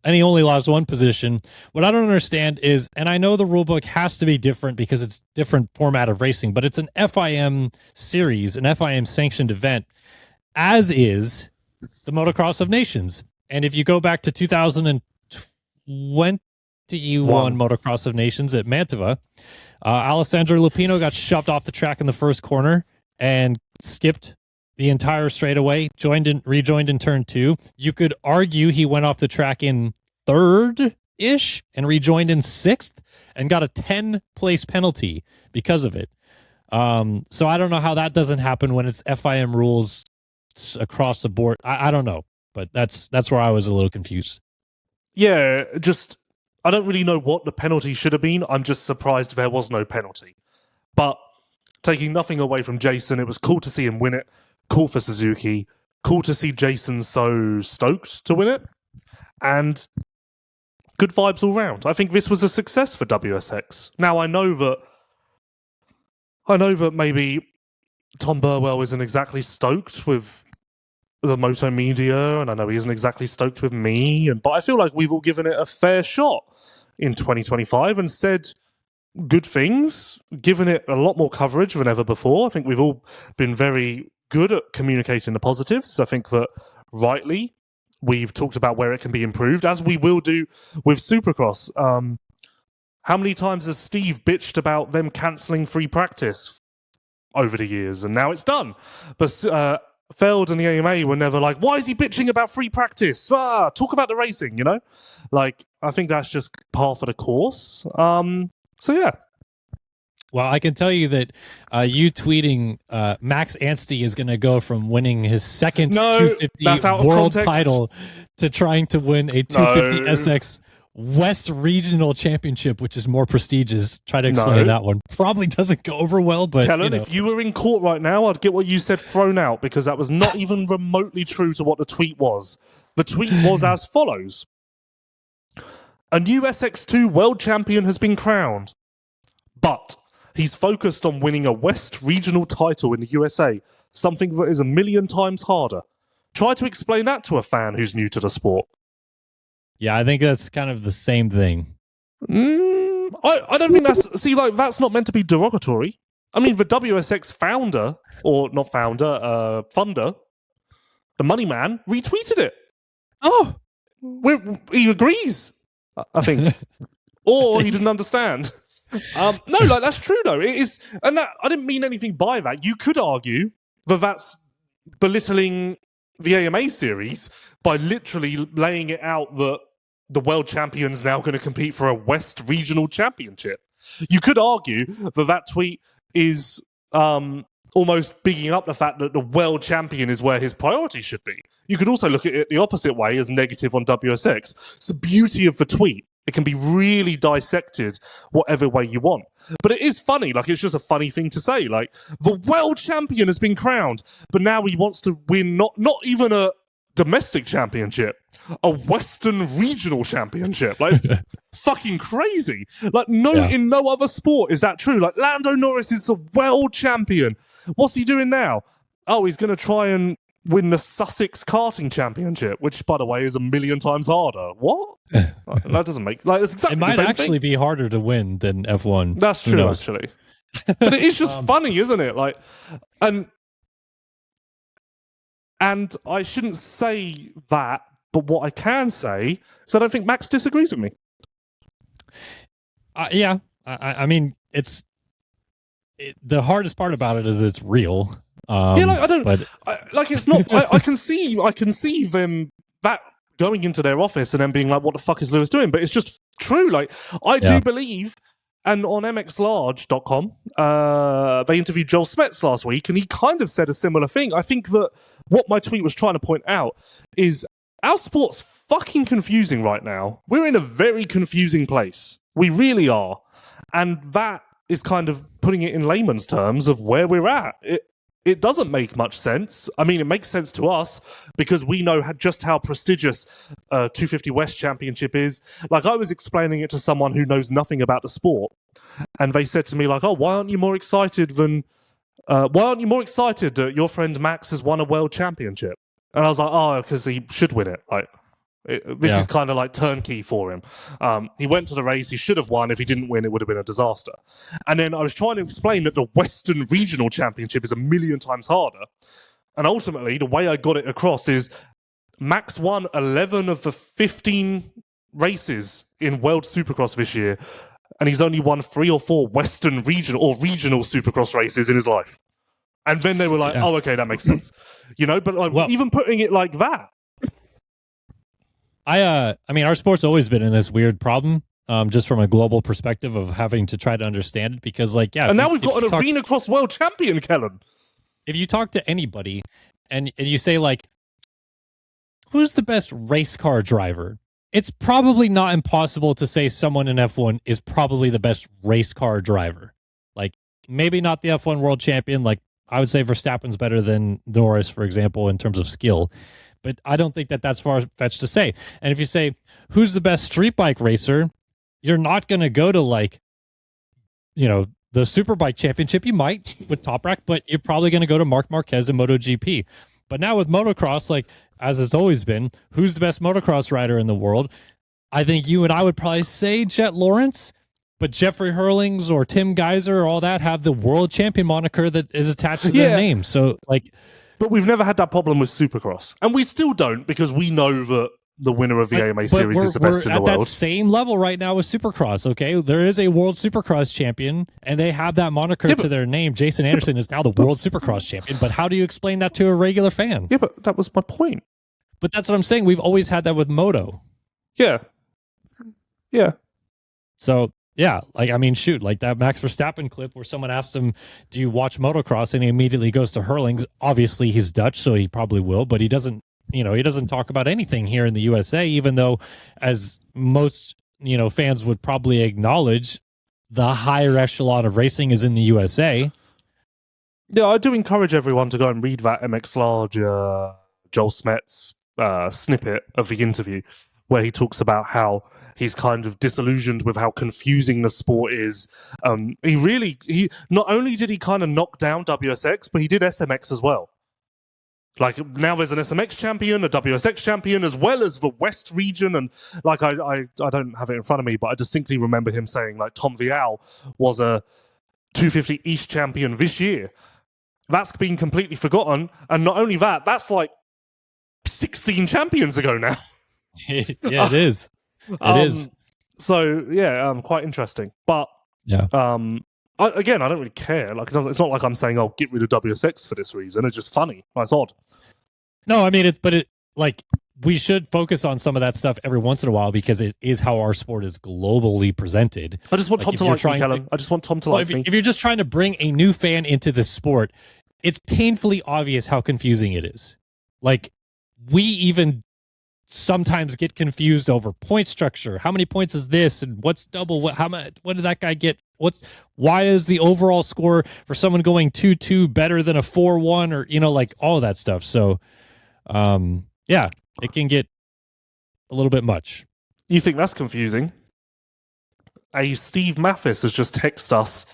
only lost one position. What I don't understand is, and I know the rule book has to be different because it's different format of racing, but it's an FIM series, an FIM sanctioned event, as is the Motocross of Nations. And if you go back to 2021 Motocross of Nations at Mantova, Alessandro Lupino got shoved off the track in the first corner and skipped the entire straightaway, rejoined in turn 2. You could argue he went off the track in 3rd-ish and rejoined in 6th and got a 10-place penalty because of it. So I don't know how that doesn't happen when it's FIM rules across the board. I don't know, but that's where I was a little confused. Yeah, just I don't really know what the penalty should have been. I'm just surprised there was no penalty. But taking nothing away from Jason, it was cool to see him win it. Cool for Suzuki. Cool to see Jason so stoked to win it. And good vibes all round. I think this was a success for WSX. Now, I know that maybe Tom Burwell isn't exactly stoked with the Moto Media, and I know he isn't exactly stoked with me, but I feel like we've all given it a fair shot in 2025 and said good things, given it a lot more coverage than ever before. I think we've all been very good at communicating the positives. I think that rightly we've talked about where it can be improved, as we will do with Supercross. How many times has Steve bitched about them cancelling free practice over the years, and now it's done? But Feld and the AMA were never like, why is he bitching about free practice? Talk about the racing, you know? Like, I think that's just par for the course. So yeah. Well, I can tell you that you tweeting Max Anstey is going to go from winning his second 250 world title to trying to win a 250 SX West Regional Championship, which is more prestigious. Try to explain that one. Probably doesn't go over well, but Kellen, if you were in court right now, I'd get what you said thrown out, because that was not even remotely true to what the tweet was. The tweet was as follows. A new SX2 world champion has been crowned, but he's focused on winning a West Regional title in the USA, something that is a million times harder. Try to explain that to a fan who's new to the sport. Yeah, I think that's kind of the same thing. I don't think that's... See, like, that's not meant to be derogatory. I mean, the WSX funder, funder, the money man, retweeted it. Oh! He agrees, I think. Or he doesn't understand. No, like, that's true, though. It is... And that, I didn't mean anything by that. You could argue that that's belittling the AMA series by literally laying it out that the world champion's now going to compete for a West Regional Championship. You could argue that that tweet is almost bigging up the fact that the world champion is where his priority should be. You could also look at it the opposite way as negative on WSX. It's the beauty of the tweet. It can be really dissected whatever way you want. But it is funny. Like, it's just a funny thing to say. Like, the world champion has been crowned, but now he wants to win not even a domestic championship, a Western Regional Championship. Like, it's fucking crazy. Like, in no other sport is that true. Like, Lando Norris is a world champion. What's he doing now? Oh, he's going to try and win the Sussex Karting Championship, which, by the way, is a million times harder. What? That doesn't make... Like, it's exactly it might the same actually thing. Be harder to win than F1. That's true, actually. But it is just funny, isn't it? Like, and I shouldn't say that, but what I can say is I don't think Max disagrees with me. Yeah. I mean, it's the hardest part about it is it's real. Yeah, like I don't but like it's not. I can see them that going into their office and then being like, "What the fuck is Lewis doing?" But it's just true. Like I do believe. And on MXLarge.com, they interviewed Joel Smets last week, and he kind of said a similar thing. I think that what my tweet was trying to point out is our sport's fucking confusing right now. We're in a very confusing place. We really are. And that is kind of putting it in layman's terms of where we're at. It doesn't make much sense. I mean, it makes sense to us because we know just how prestigious 250 West Championship is. Like, I was explaining it to someone who knows nothing about the sport, and they said to me, like, "Oh, why aren't you more excited that your friend Max has won a world championship?" And I was like, "Oh, because he should win it. Like, this is kind of like turnkey for him. He went to the race. He should have won. If he didn't win, it would have been a disaster." And then I was trying to explain that the Western Regional Championship is 1,000,000 times harder. And ultimately, the way I got it across is Max won 11 of the 15 races in World Supercross this year, and he's only won 3 or 4 Western Regional or Regional Supercross races in his life. And then they were like, "Oh, okay, that makes sense." But like, even putting it like that. I mean, our sport's always been in this weird problem, just from a global perspective of having to try to understand it. Because, like, and now we've got an arena cross world champion, Kellen. If you talk to anybody and you say, like, who's the best race car driver? It's probably not impossible to say someone in F1 is probably the best race car driver. Like, maybe not the F1 world champion. Like, I would say Verstappen's better than Norris, for example, in terms of skill. But I don't think that that's far-fetched to say. And if you say, who's the best street bike racer, you're not going to go to, like, the Superbike Championship. You might with Top Rack, but you're probably going to go to Marc Marquez in MotoGP. But now with motocross, like, as it's always been, who's the best motocross rider in the world? I think you and I would probably say Jet Lawrence, but Jeffrey Hurlings or Tim Geiser or all that have the world champion moniker that is attached to their name. So, like... But we've never had that problem with Supercross. And we still don't, because we know that the winner of the AMA Series is the best in the world. We're at that same level right now with Supercross, okay? There is a world Supercross champion, and they have that moniker to their name. Jason Anderson is now the world Supercross champion. But how do you explain that to a regular fan? Yeah, but that was my point. But that's what I'm saying. We've always had that with Moto. Yeah. Yeah. So... yeah, like, I mean, shoot, like that Max Verstappen clip where someone asked him, "Do you watch motocross?" And he immediately goes to Hurlings. Obviously, he's Dutch, so he probably will, but he doesn't talk about anything here in the USA, even though, as most, fans would probably acknowledge, the higher echelon of racing is in the USA. Yeah, I do encourage everyone to go and read that MX Large Joel Smets snippet of the interview where he talks about how he's kind of disillusioned with how confusing the sport is. He not only did he kind of knock down WSX, but he did SMX as well. Like, now there's an SMX champion, a WSX champion, as well as the West region. And like, I don't have it in front of me, but I distinctly remember him saying, like, Tom Vial was a 250 East champion this year. That's been completely forgotten. And not only that, that's like 16 champions ago now. Yeah, it is. It is. So yeah, quite interesting. But yeah, I don't really care. Like, it's not like I'm saying, "Oh, get rid of WSX for this reason." It's just funny. It's odd. No, I mean, like, we should focus on some of that stuff every once in a while because it is how our sport is globally presented. I just want Tom to like me, Kellen. I just want Tom to like me. If you're just trying to bring a new fan into the sport, it's painfully obvious how confusing it is. Like, we even sometimes get confused over point structure. How many points is this, and what's double? What did that guy get? Why is the overall score for someone going 2-2 better than a 4-1, or like all of that stuff? So, yeah, it can get a little bit much. You think that's confusing? A Steve Mathis has just texted us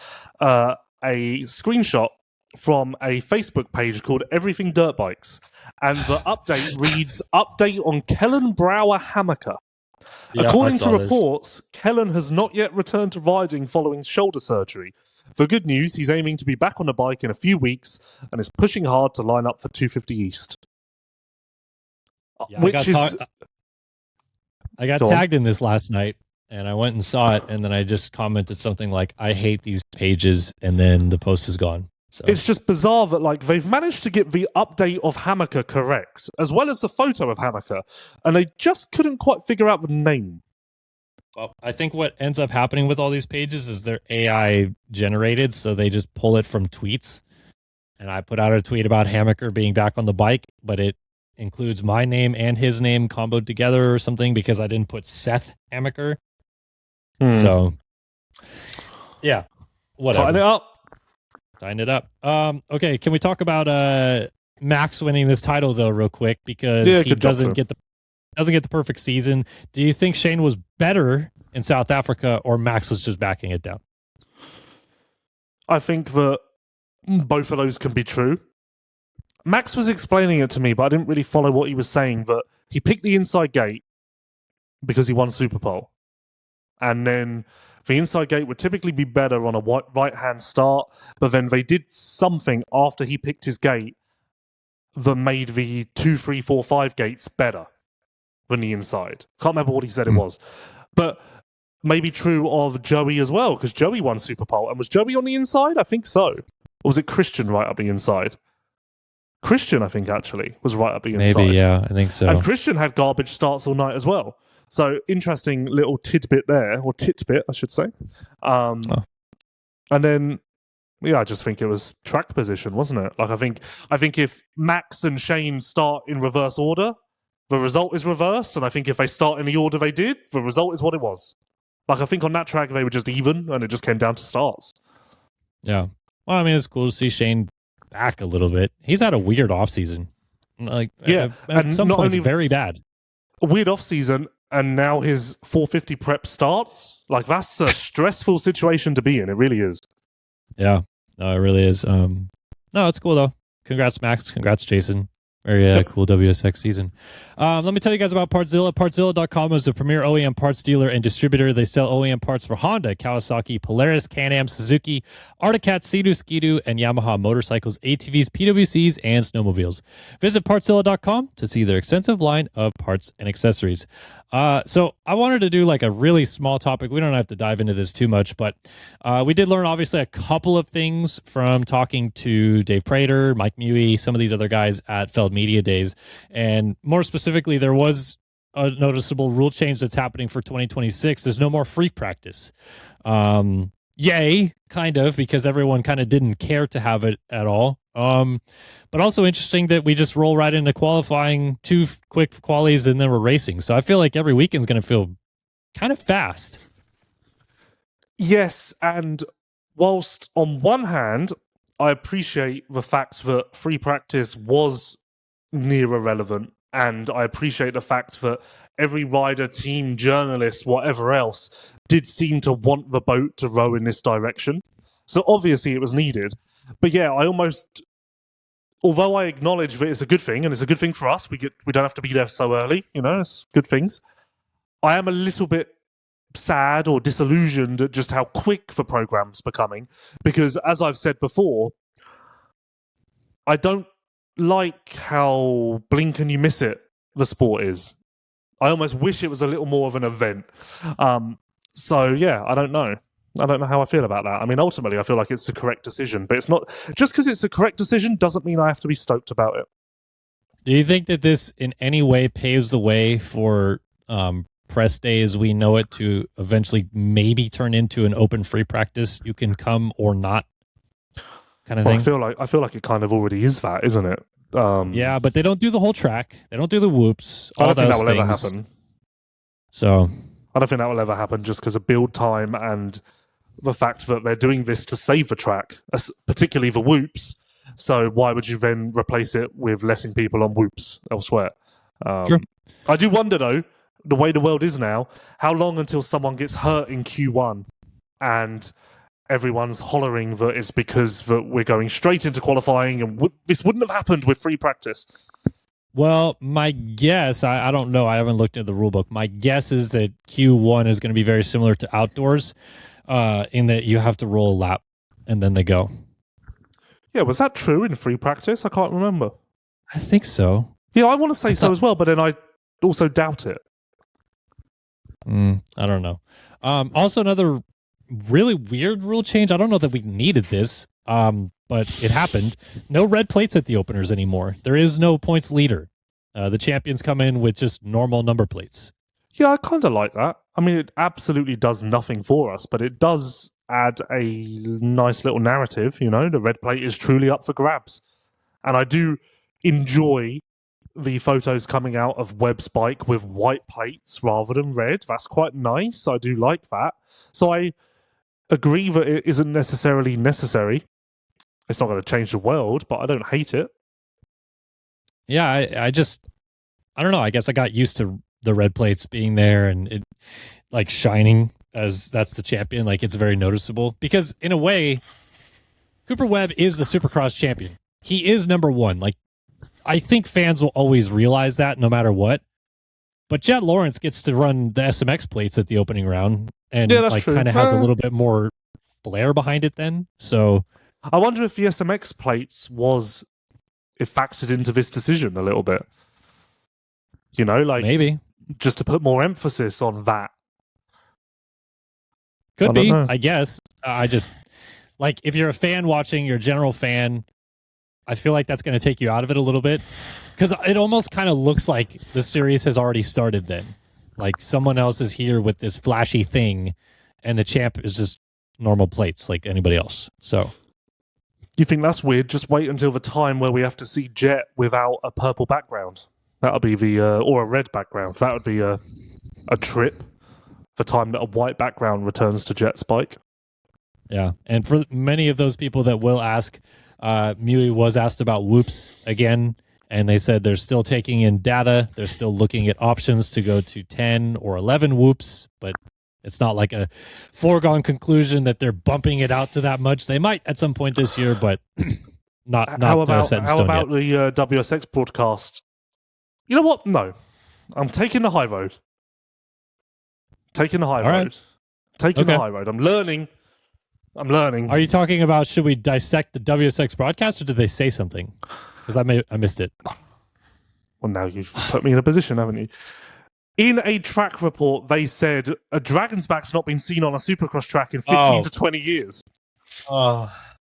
a screenshot from a Facebook page called Everything Dirt Bikes. And the update reads, "Update on Kellen Brauer Hammaker. Yeah, according to reports, Kellen has not yet returned to riding following shoulder surgery. For good news, he's aiming to be back on the bike in a few weeks and is pushing hard to line up for 250 East." Yeah, I got tagged in this last night, and I went and saw it, and then I just commented something like, "I hate these pages, and then the post is gone. So it's just bizarre that like they've managed to get the update of Hammaker correct, as well as the photo of Hammaker, and they just couldn't quite figure out the name. Well, I think what ends up happening with all these pages is they're AI generated, so they just pull it from tweets. And I put out a tweet about Hammaker being back on the bike, but it includes my name and his name comboed together or something because I didn't put Seth Hammaker. So, yeah, whatever. Tighten it up. Okay, can we talk about Max winning this title though, real quick, because he doesn't get the perfect season. Do you think Shane was better in South Africa, or Max was just backing it down? I think that both of those can be true. Max was explaining it to me, but I didn't really follow what he was saying. That he picked the inside gate because he won Superpole, and then the inside gate would typically be better on a right-hand start, but then they did something after he picked his gate that made the 2, 3, 4, 5 gates better than the inside. Can't remember what he said it was. But maybe true of Joey as well, because Joey won Superpole. And was Joey on the inside? I think so. Or was it Christian right up the inside? Christian, I think, actually, was right up the inside. Maybe, yeah, I think so. And Christian had garbage starts all night as well. So, interesting little tidbit there, or titbit, I should say. And then, yeah, I just think it was track position, wasn't it? Like, I think if Max and Shane start in reverse order, the result is reversed. And I think if they start in the order they did, the result is what it was. Like, I think on that track, they were just even, and it just came down to starts. Yeah. Well, I mean, it's cool to see Shane back a little bit. He's had a weird offseason. Like, yeah, at some points, very bad. A weird offseason, and now his 450 prep starts. Like, that's a stressful situation to be in. It really is. Yeah, no, it really is. No, it's cool, though. Congrats, Max. Congrats, Jason. Very cool WSX season. Let me tell you guys about Partzilla. Partzilla.com is the premier OEM parts dealer and distributor. They sell OEM parts for Honda, Kawasaki, Polaris, Can-Am, Suzuki, Arctic Cat, Sea-Doo, Ski-Doo, and Yamaha motorcycles, ATVs, PWCs, and snowmobiles. Visit Partzilla.com to see their extensive line of parts and accessories. So I wanted to do like a really small topic. We don't have to dive into this too much, but we did learn obviously a couple of things from talking to Dave Prater, Mike Mewey, some of these other guys at Feld Media Days. And more specifically, there was a noticeable rule change that's happening for 2026. There's no more free practice. Yay, kind of, because everyone kind of didn't care to have it at all. But also interesting that we just roll right into qualifying, 2 quick qualies, and then we're racing. So I feel like every weekend's going to feel kind of fast. Yes, and whilst on one hand, I appreciate the fact that free practice was near irrelevant, and I appreciate the fact that every rider, team, journalist, whatever else, did seem to want the boat to row in this direction. So obviously it was needed. But yeah, although I acknowledge that it's a good thing, and it's a good thing for us, we don't have to be there so early, it's good things. I am a little bit sad or disillusioned at just how quick the program's becoming, because as I've said before, I don't like how blink and you miss it the sport is. I almost wish it was a little more of an event. So yeah, I don't know how I feel about that. I mean, ultimately I feel like it's the correct decision, but it's not just because it's a correct decision doesn't mean I have to be stoked about it. Do you think that this in any way paves the way for press day as we know it to eventually maybe turn into an open free practice? You can come or not kind of thing. I feel like it kind of already is that, isn't it? Yeah, but they don't do the whole track. They don't do the whoops. I don't think that will ever happen. So I don't think that will ever happen just because of build time and the fact that they're doing this to save the track, particularly the whoops. So why would you then replace it with letting people on whoops elsewhere? Sure. I do wonder, though, the way the world is now, how long until someone gets hurt in Q1 and everyone's hollering that it's because that we're going straight into qualifying and this wouldn't have happened with free practice? Well, my guess, I don't know, I haven't looked at the rule book. My guess is that Q1 is going to be very similar to outdoors in that you have to roll a lap and then they go. Yeah, was that true in free practice? I can't remember. I think so. Yeah, I want to say so as well, but then I also doubt it. I don't know. Also, another really weird rule change. I don't know that we needed this, but it happened. No red plates at the openers anymore. There is no points leader. The champions come in with just normal number plates. Yeah, I kind of like that. I mean, it absolutely does nothing for us, but it does add a nice little narrative. You know, the red plate is truly up for grabs. And I do enjoy the photos coming out of Webb's bike with white plates rather than red. That's quite nice. I do like that. So I agree that it isn't necessarily necessary. It's not going to change the world, but I don't hate it. Yeah, I don't know. I guess I got used to the red plates being there and it like shining as that's the champion. Like it's very noticeable because in a way, Cooper Webb is the Supercross champion. He is number one. Like I think fans will always realize that no matter what. But Jet Lawrence gets to run the SMX plates at the opening round and like kind of has a little bit more flair behind it then. So I wonder if the SMX plates was it factored into this decision a little bit. You know, like maybe just to put more emphasis on that. Could be, I guess. I just like if you're a fan watching, you're a general fan, I feel like that's going to take you out of it a little bit because it almost kind of looks like the series has already started then. Like someone else is here with this flashy thing and the champ is just normal plates like anybody else. So you think that's weird? Just wait until the time where we have to see Jet without a purple background. That'll be the or a red background. That would be a trip. The time that a white background returns to Jet's bike. Yeah, and for many of those people that will ask, Mui was asked about whoops again, and they said they're still taking in data. They're still looking at options to go to 10 or 11 whoops, but it's not like a foregone conclusion that they're bumping it out to that much. They might at some point this year, but not set in stone yet. How about the WSX broadcast? You know what? No. I'm taking the high road. Taking the high road. Taking the high road. I'm learning. Are you talking about should we dissect the WSX broadcast or did they say something? Because I missed it. Well, now you've put me in a position, haven't you? In a track report, they said a Dragon's back's not been seen on a supercross track in 15 to 20 years.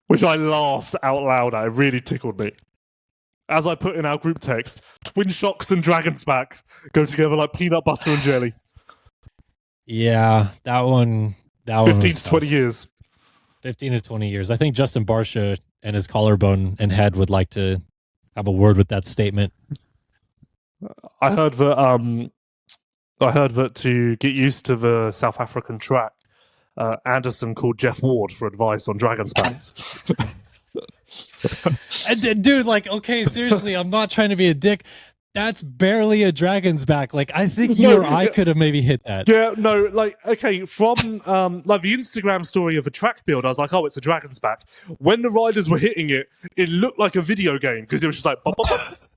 Which I laughed out loud at. It really tickled me. As I put in our group text, Twin Shocks and Dragon's back go together like peanut butter and jelly. Yeah, that one 15 to 20 years. 15 to 20 years. I think Justin Barsha and his collarbone and head would like to have a word with that statement. I heard that to get used to the South African track, Anderson called Jeff Ward for advice on Dragon's backs. And dude, like, okay, seriously, I'm not trying to be a dick. That's barely a Dragon's back. Like, I think you or I could have maybe hit that. Yeah, no, like, okay, from like the Instagram story of the track build, I was like, oh, it's a Dragon's back. When the riders were hitting it, it looked like a video game because it was just like, bump, bump,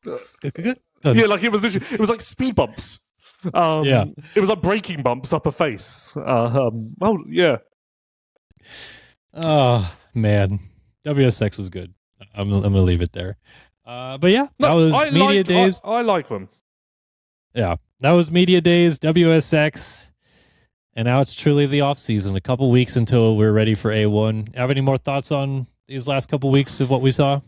bump. Yeah, like it was like speed bumps. Yeah, it was like braking bumps up a face. Oh yeah. Oh man, WSX was good. I'm gonna leave it there. But yeah, that was Media Days. I like them. Yeah, that was Media Days, WSX, and now it's truly the off season. A couple weeks until we're ready for A1. Have any more thoughts on these last couple weeks of what we saw?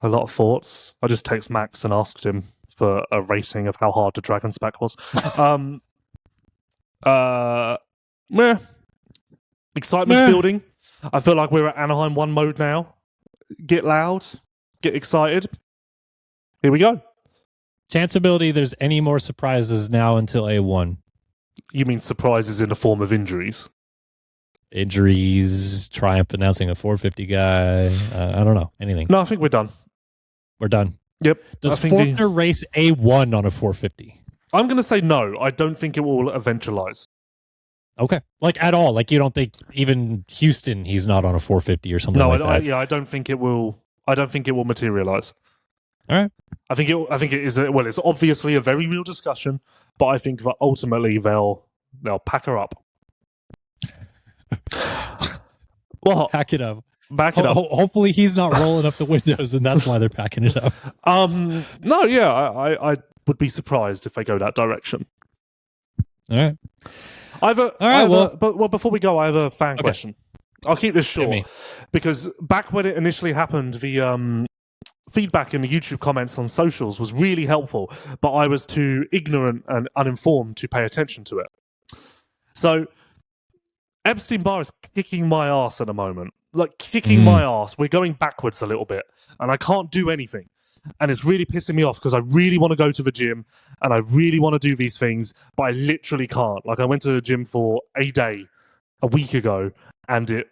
A lot of thoughts. I just text Max and asked him for a rating of how hard the Dragon's back was. Meh. Excitement's building. I feel like we're at Anaheim 1 mode now. Get loud. Get excited. Here we go. Chanceability there's any more surprises now until A1. You mean surprises in the form of injuries? Injuries, Triumph announcing a 450 guy. I don't know. Anything. No, I think we're done. We're done. Yep. Does Fortner race A1 on a 450? I'm going to say no. I don't think it will eventualize. Okay. Like at all. Like you don't think even Houston he's not on a 450 or something like that? I don't think it will. I don't think it will materialize. All right. I think it is. It's obviously a very real discussion, but I think that ultimately they'll pack her up. What? Pack it up. Back it up. Hopefully he's not rolling up the windows, and that's why they're packing it up. No, yeah, I would be surprised if they go that direction. All right. But before we go, I have a fan question. I'll keep this Hit me. short because back when it initially happened, the feedback in the YouTube comments on socials was really helpful, but I was too ignorant and uninformed to pay attention to it. So Epstein-Barr is kicking my ass at the moment. Like, kicking my ass. We're going backwards a little bit, and I can't do anything. And it's really pissing me off because I really want to go to the gym and I really want to do these things, but I literally can't. Like, I went to the gym for a day a week ago and it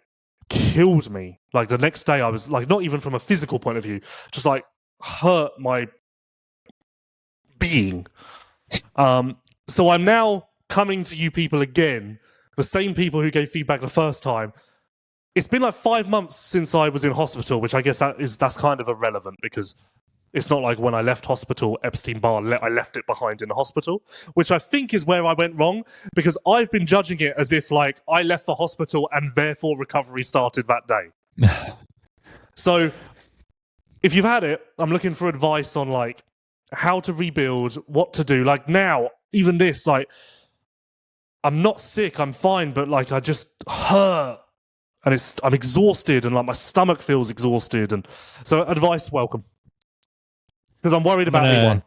killed me. Like, the next day I was like, not even from a physical point of view, just like hurt my being. So I'm now coming to you people again, the same people who gave feedback the first time. It's been like 5 months since I was in hospital, which I guess that's kind of irrelevant because it's not like when I left hospital, Epstein-Barr, I left it behind in the hospital, which I think is where I went wrong because I've been judging it as if like I left the hospital and therefore recovery started that day. So if you've had it, I'm looking for advice on like how to rebuild, what to do. Like now, even this, like I'm not sick, I'm fine, but like I just hurt and I'm exhausted and like my stomach feels exhausted. And so advice, welcome. Because I'm worried about anyone.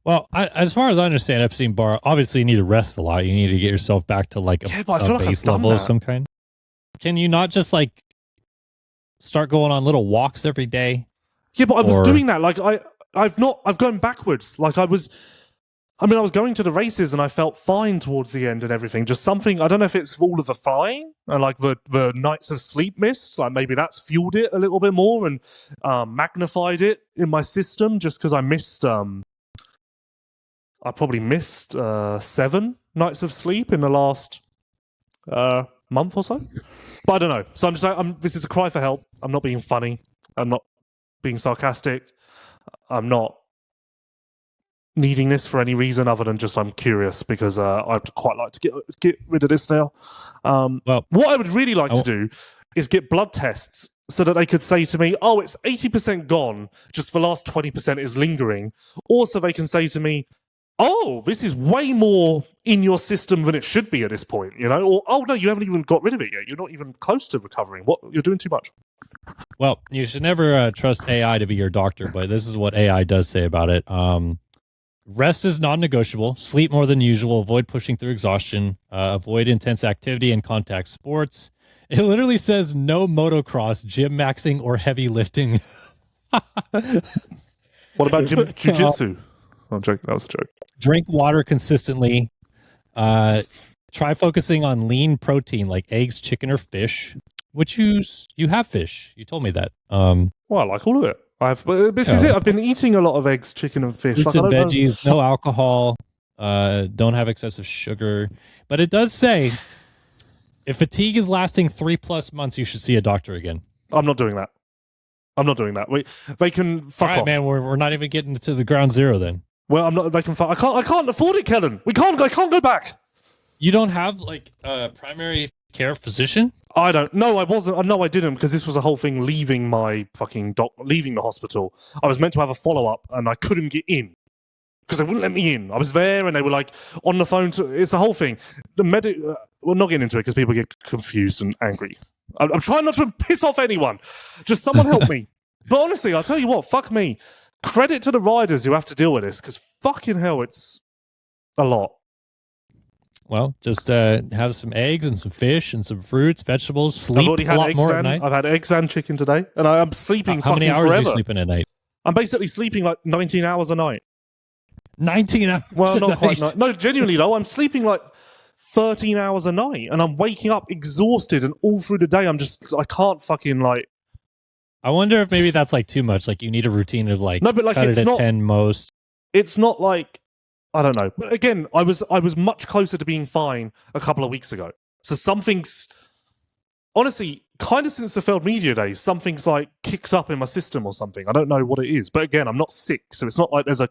Well, as far as I understand, Epstein-Barr, obviously you need to rest a lot. You need to get yourself back to like a base level of some kind. Can you not just like start going on little walks every day? Yeah, but I was doing that. Like I've gone backwards. Like I was going to the races and I felt fine towards the end and everything. Just something, I don't know if it's all of the flying and like the nights of sleep miss, like maybe that's fueled it a little bit more and magnified it in my system just because I missed, I probably missed 7 nights of sleep in the last month or so. But I don't know. So I'm just like, this is a cry for help. I'm not being funny. I'm not being sarcastic. I'm not needing this for any reason other than just I'm curious because I'd quite like to get rid of this now. Well, what I would really like to do is get blood tests so that they could say to me, oh, it's 80% gone, just the last 20% is lingering. Or so they can say to me, oh, this is way more in your system than it should be at this point, you know? Or, oh, no, you haven't even got rid of it yet. You're not even close to recovering. What? You're doing too much. Well, you should never trust AI to be your doctor, but this is what AI does say about it. Rest is non-negotiable. Sleep more than usual. Avoid pushing through exhaustion. Avoid intense activity and contact sports. It literally says no motocross, gym maxing, or heavy lifting. What about jiu-jitsu? I'm joking. That was a joke. Drink water consistently. Try focusing on lean protein like eggs, chicken, or fish. Which you have fish. You told me that. Well, I like all of it. This is it. I've been eating a lot of eggs, chicken, and fish. Fruits and veggies, no alcohol, don't have excessive sugar. But it does say if fatigue is lasting 3+ months, you should see a doctor again. I'm not doing that. They can fuck off. Man. We're not even getting to the ground zero then. Well, I'm not. They can fuck. I can't afford it, Kellen. I can't go back. You don't have like a primary care physician? I don't. No, I wasn't. No, I didn't because this was a whole thing. Leaving my fucking leaving the hospital. I was meant to have a follow up, and I couldn't get in because they wouldn't let me in. I was there, and they were like on the phone. It's a whole thing. The we're not getting into it because people get confused and angry. I'm trying not to piss off anyone. Just someone help me. But honestly, I'll tell you what. Fuck me. Credit to the riders who have to deal with this because fucking hell, it's a lot. Well, just have some eggs and some fish and some fruits, vegetables. Sleep a lot more at night. I've had eggs and chicken today, and I'm sleeping How fucking many hours forever. are you sleeping at night? I'm basically sleeping like 19 hours a night. 19 hours Well, a not night. quite. No, genuinely though, I'm sleeping like 13 hours a night, and I'm waking up exhausted, and all through the day, I can't fucking like. I wonder if maybe that's like too much. Like you need a routine of like, no, but like cut it's it at not 10 most. It's not like. I don't know. But again, I was much closer to being fine a couple of weeks ago. So something's honestly kind of since the Feld Media Days, something's like kicked up in my system or something. I don't know what it is. But again, I'm not sick, so it's not like it's not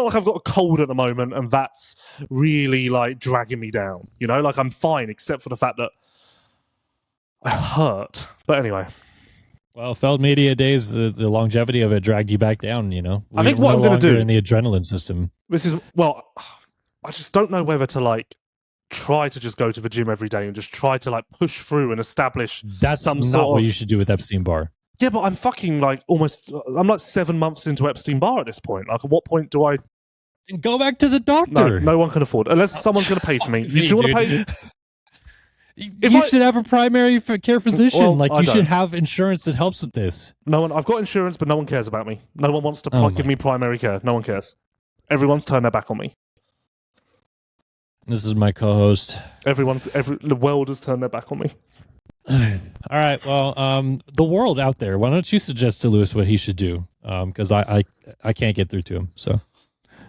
like I've got a cold at the moment and that's really like dragging me down. You know, like I'm fine except for the fact that I hurt. But anyway. Well, Feld Media Days, the longevity of it dragged you back down, you know? I think what I'm going to do in the adrenaline system. This is, well, I just don't know whether to like try to just go to the gym every day and just try to like push through and establish That's some not sort what of... you should do with Epstein-Barr. Yeah, but I'm fucking like I'm like 7 months into Epstein-Barr at this point. Like, at what point do I... And go back to the doctor. No one can afford, unless someone's going to pay for me. Do you want to pay? You should have a primary care physician. Well, you should have insurance that helps with this. No one. I've got insurance, but no one cares about me. No one wants to give me primary care. No one cares. Everyone's turned their back on me. This is my co-host. The world has turned their back on me. All right. Well, the world out there. Why don't you suggest to Lewis what he should do? Because I can't get through to him. So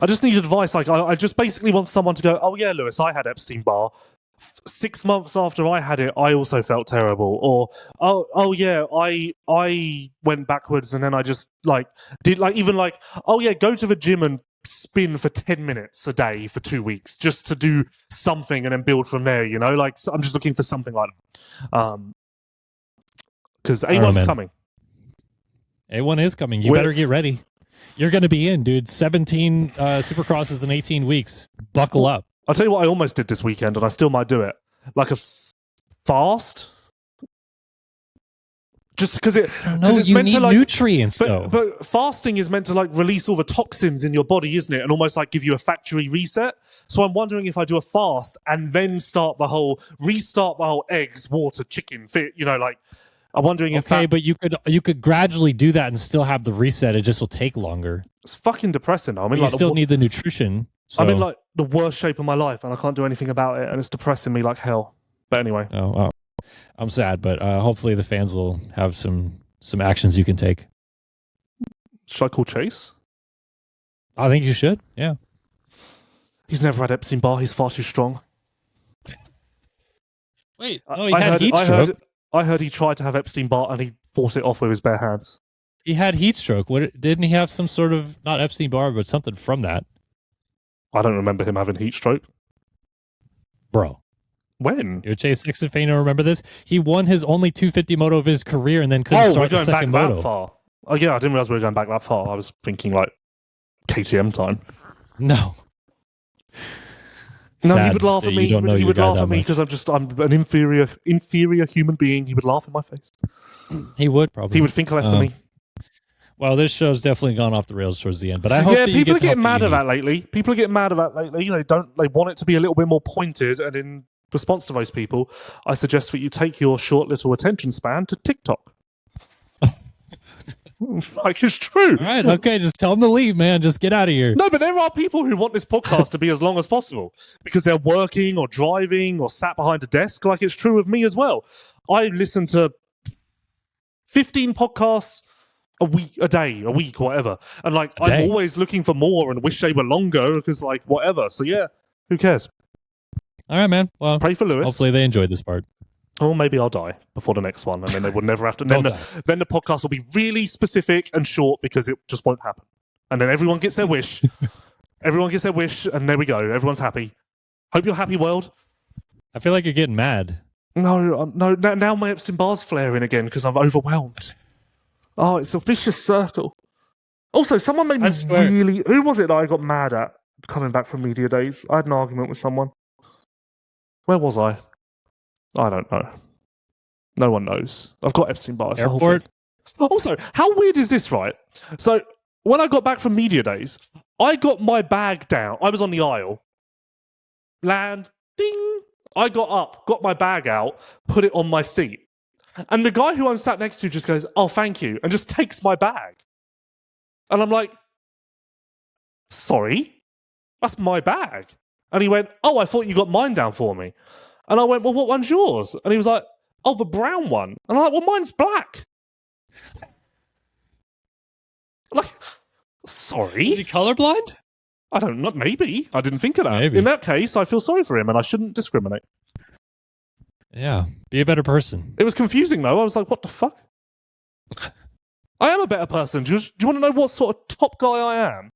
I just need advice. Like, I just basically want someone to go, oh yeah, Lewis, I had Epstein-Barr. 6 months after I had it, I also felt terrible. Or oh yeah, I went backwards and then I just did oh yeah, go to the gym and spin for 10 minutes a day for 2 weeks just to do something and then build from there. You know, like, I'm just looking for something like that. Because A1's coming. A1 is coming. You better get ready. You're going to be in, dude. 17 supercrosses in 18 weeks. Buckle up. I'll tell you what I almost did this weekend, and I still might do it. Like a fast. Just because it's meant to, like, nutrients, though. But fasting is meant to like release all the toxins in your body, isn't it? And almost like give you a factory reset. So I'm wondering if I do a fast and then restart the whole eggs, water, chicken, fit. You know, like, I'm wondering if but you could gradually do that and still have the reset. It just will take longer. It's fucking depressing. I mean, you still need the nutrition. So. I'm in like the worst shape of my life, and I can't do anything about it, and it's depressing me like hell. But anyway, I'm sad, but hopefully the fans will have some actions you can take. Should I call Chase? I think you should. Yeah. He's never had Epstein-Barr. He's far too strong. Wait, he had heat stroke. I heard he tried to have Epstein-Barr and he fought it off with his bare hands. He had heat stroke. Didn't he have some sort of, not Epstein-Barr, but something from that? I don't remember him having heat stroke. Bro. When? You're Chase Sixon fan, remember this? He won his only 250 moto of his career and then couldn't start the second moto. That far. Oh yeah, I didn't realize we were going back that far. I was thinking like KTM time. No. No, he would laugh at me. He would laugh at me because I'm an inferior human being. He would laugh in my face. He would probably. He would think less of me. Well, this show's definitely gone off the rails towards the end, but I hope that people are getting mad at that lately. People are getting mad at that lately. They want it to be a little bit more pointed, and in response to those people, I suggest that you take your short little attention span to TikTok. Like, it's true. All right, okay, just tell them to leave, man. Just get out of here. No, but there are people who want this podcast to be as long as possible because they're working or driving or sat behind a desk. Like, it's true of me as well. I listen to 15 podcasts a week, whatever. And like, I'm always looking for more and wish they were longer because, like, whatever. So yeah, who cares? All right, man. Well, pray for Lewis. Hopefully they enjoyed this part. Or maybe I'll die before the next one, and then they would never have to. then the podcast will be really specific and short because it just won't happen. And then everyone gets their wish. Everyone gets their wish, and there we go. Everyone's happy. Hope you're happy, world. I feel like you're getting mad. No. Now my Epstein-Barr's flaring again because I'm overwhelmed. Oh, it's a vicious circle. Also, someone made me really... Who was it that I got mad at coming back from Media Days? I had an argument with someone. Where was I? I don't know. No one knows. I've got Epstein-Barr. It's the whole thing. Also, how weird is this, right? So, when I got back from Media Days, I got my bag down. I was on the aisle. Land. Ding. I got up, got my bag out, put it on my seat. And the guy who I'm sat next to just goes, "Oh, thank you," and just takes my bag. And I'm like, "Sorry? That's my bag." And he went, "Oh, I thought you got mine down for me." And I went, "Well, what one's yours?" And he was like, "Oh, the brown one." And I'm like, "Well, mine's black." Like, sorry? Is he colorblind? I don't know. Maybe. I didn't think of that. Maybe. In that case, I feel sorry for him and I shouldn't discriminate. Yeah. Be a better person. It was confusing, though. I was like, what the fuck? I am a better person. Do you want to know what sort of top guy I am?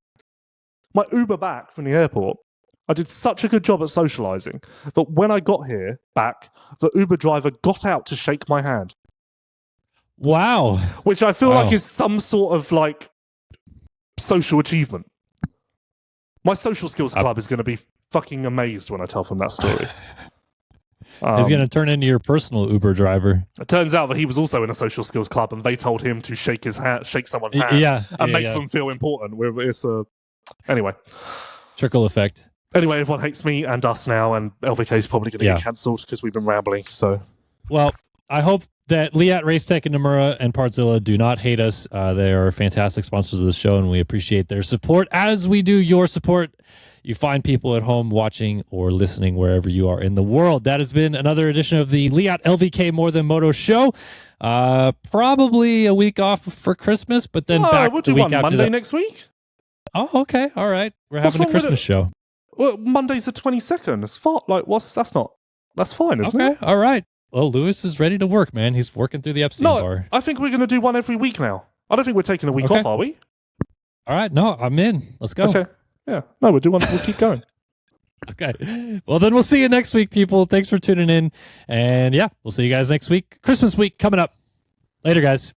My Uber back from the airport, I did such a good job at socialising that when I got here back, the Uber driver got out to shake my hand. Wow. Which I feel like is some sort of like social achievement. My social skills club is going to be fucking amazed when I tell them that story. He's going to turn into your personal Uber driver. It turns out that he was also in a social skills club, and they told him to shake someone's hand, and make them feel important. Anyway, trickle effect. Anyway, everyone hates me and us now, and LVK is probably going to get cancelled because we've been rambling. So, well, I hope that Leatt Racetech and Namura and Partzilla do not hate us. They are fantastic sponsors of the show, and we appreciate their support as we do your support. You find people at home watching or listening wherever you are in the world. That has been another edition of the Leatt LVK More Than Moto show. Probably a week off for Christmas, but then back we'll the do week one after Monday that. next week. Oh, okay. All right. We're having a Christmas show. Well, Monday's the 22nd. It's far, that's fine, isn't it? Okay. All right. Well, Lewis is ready to work, man. He's working through the Epstein bar. I think we're going to do one every week now. I don't think we're taking a week off, are we? All right. No, I'm in. Let's go. Okay. Yeah. No, we'll do one. We'll keep going. Okay. Well, then we'll see you next week, people. Thanks for tuning in. And yeah, we'll see you guys next week. Christmas week coming up. Later, guys.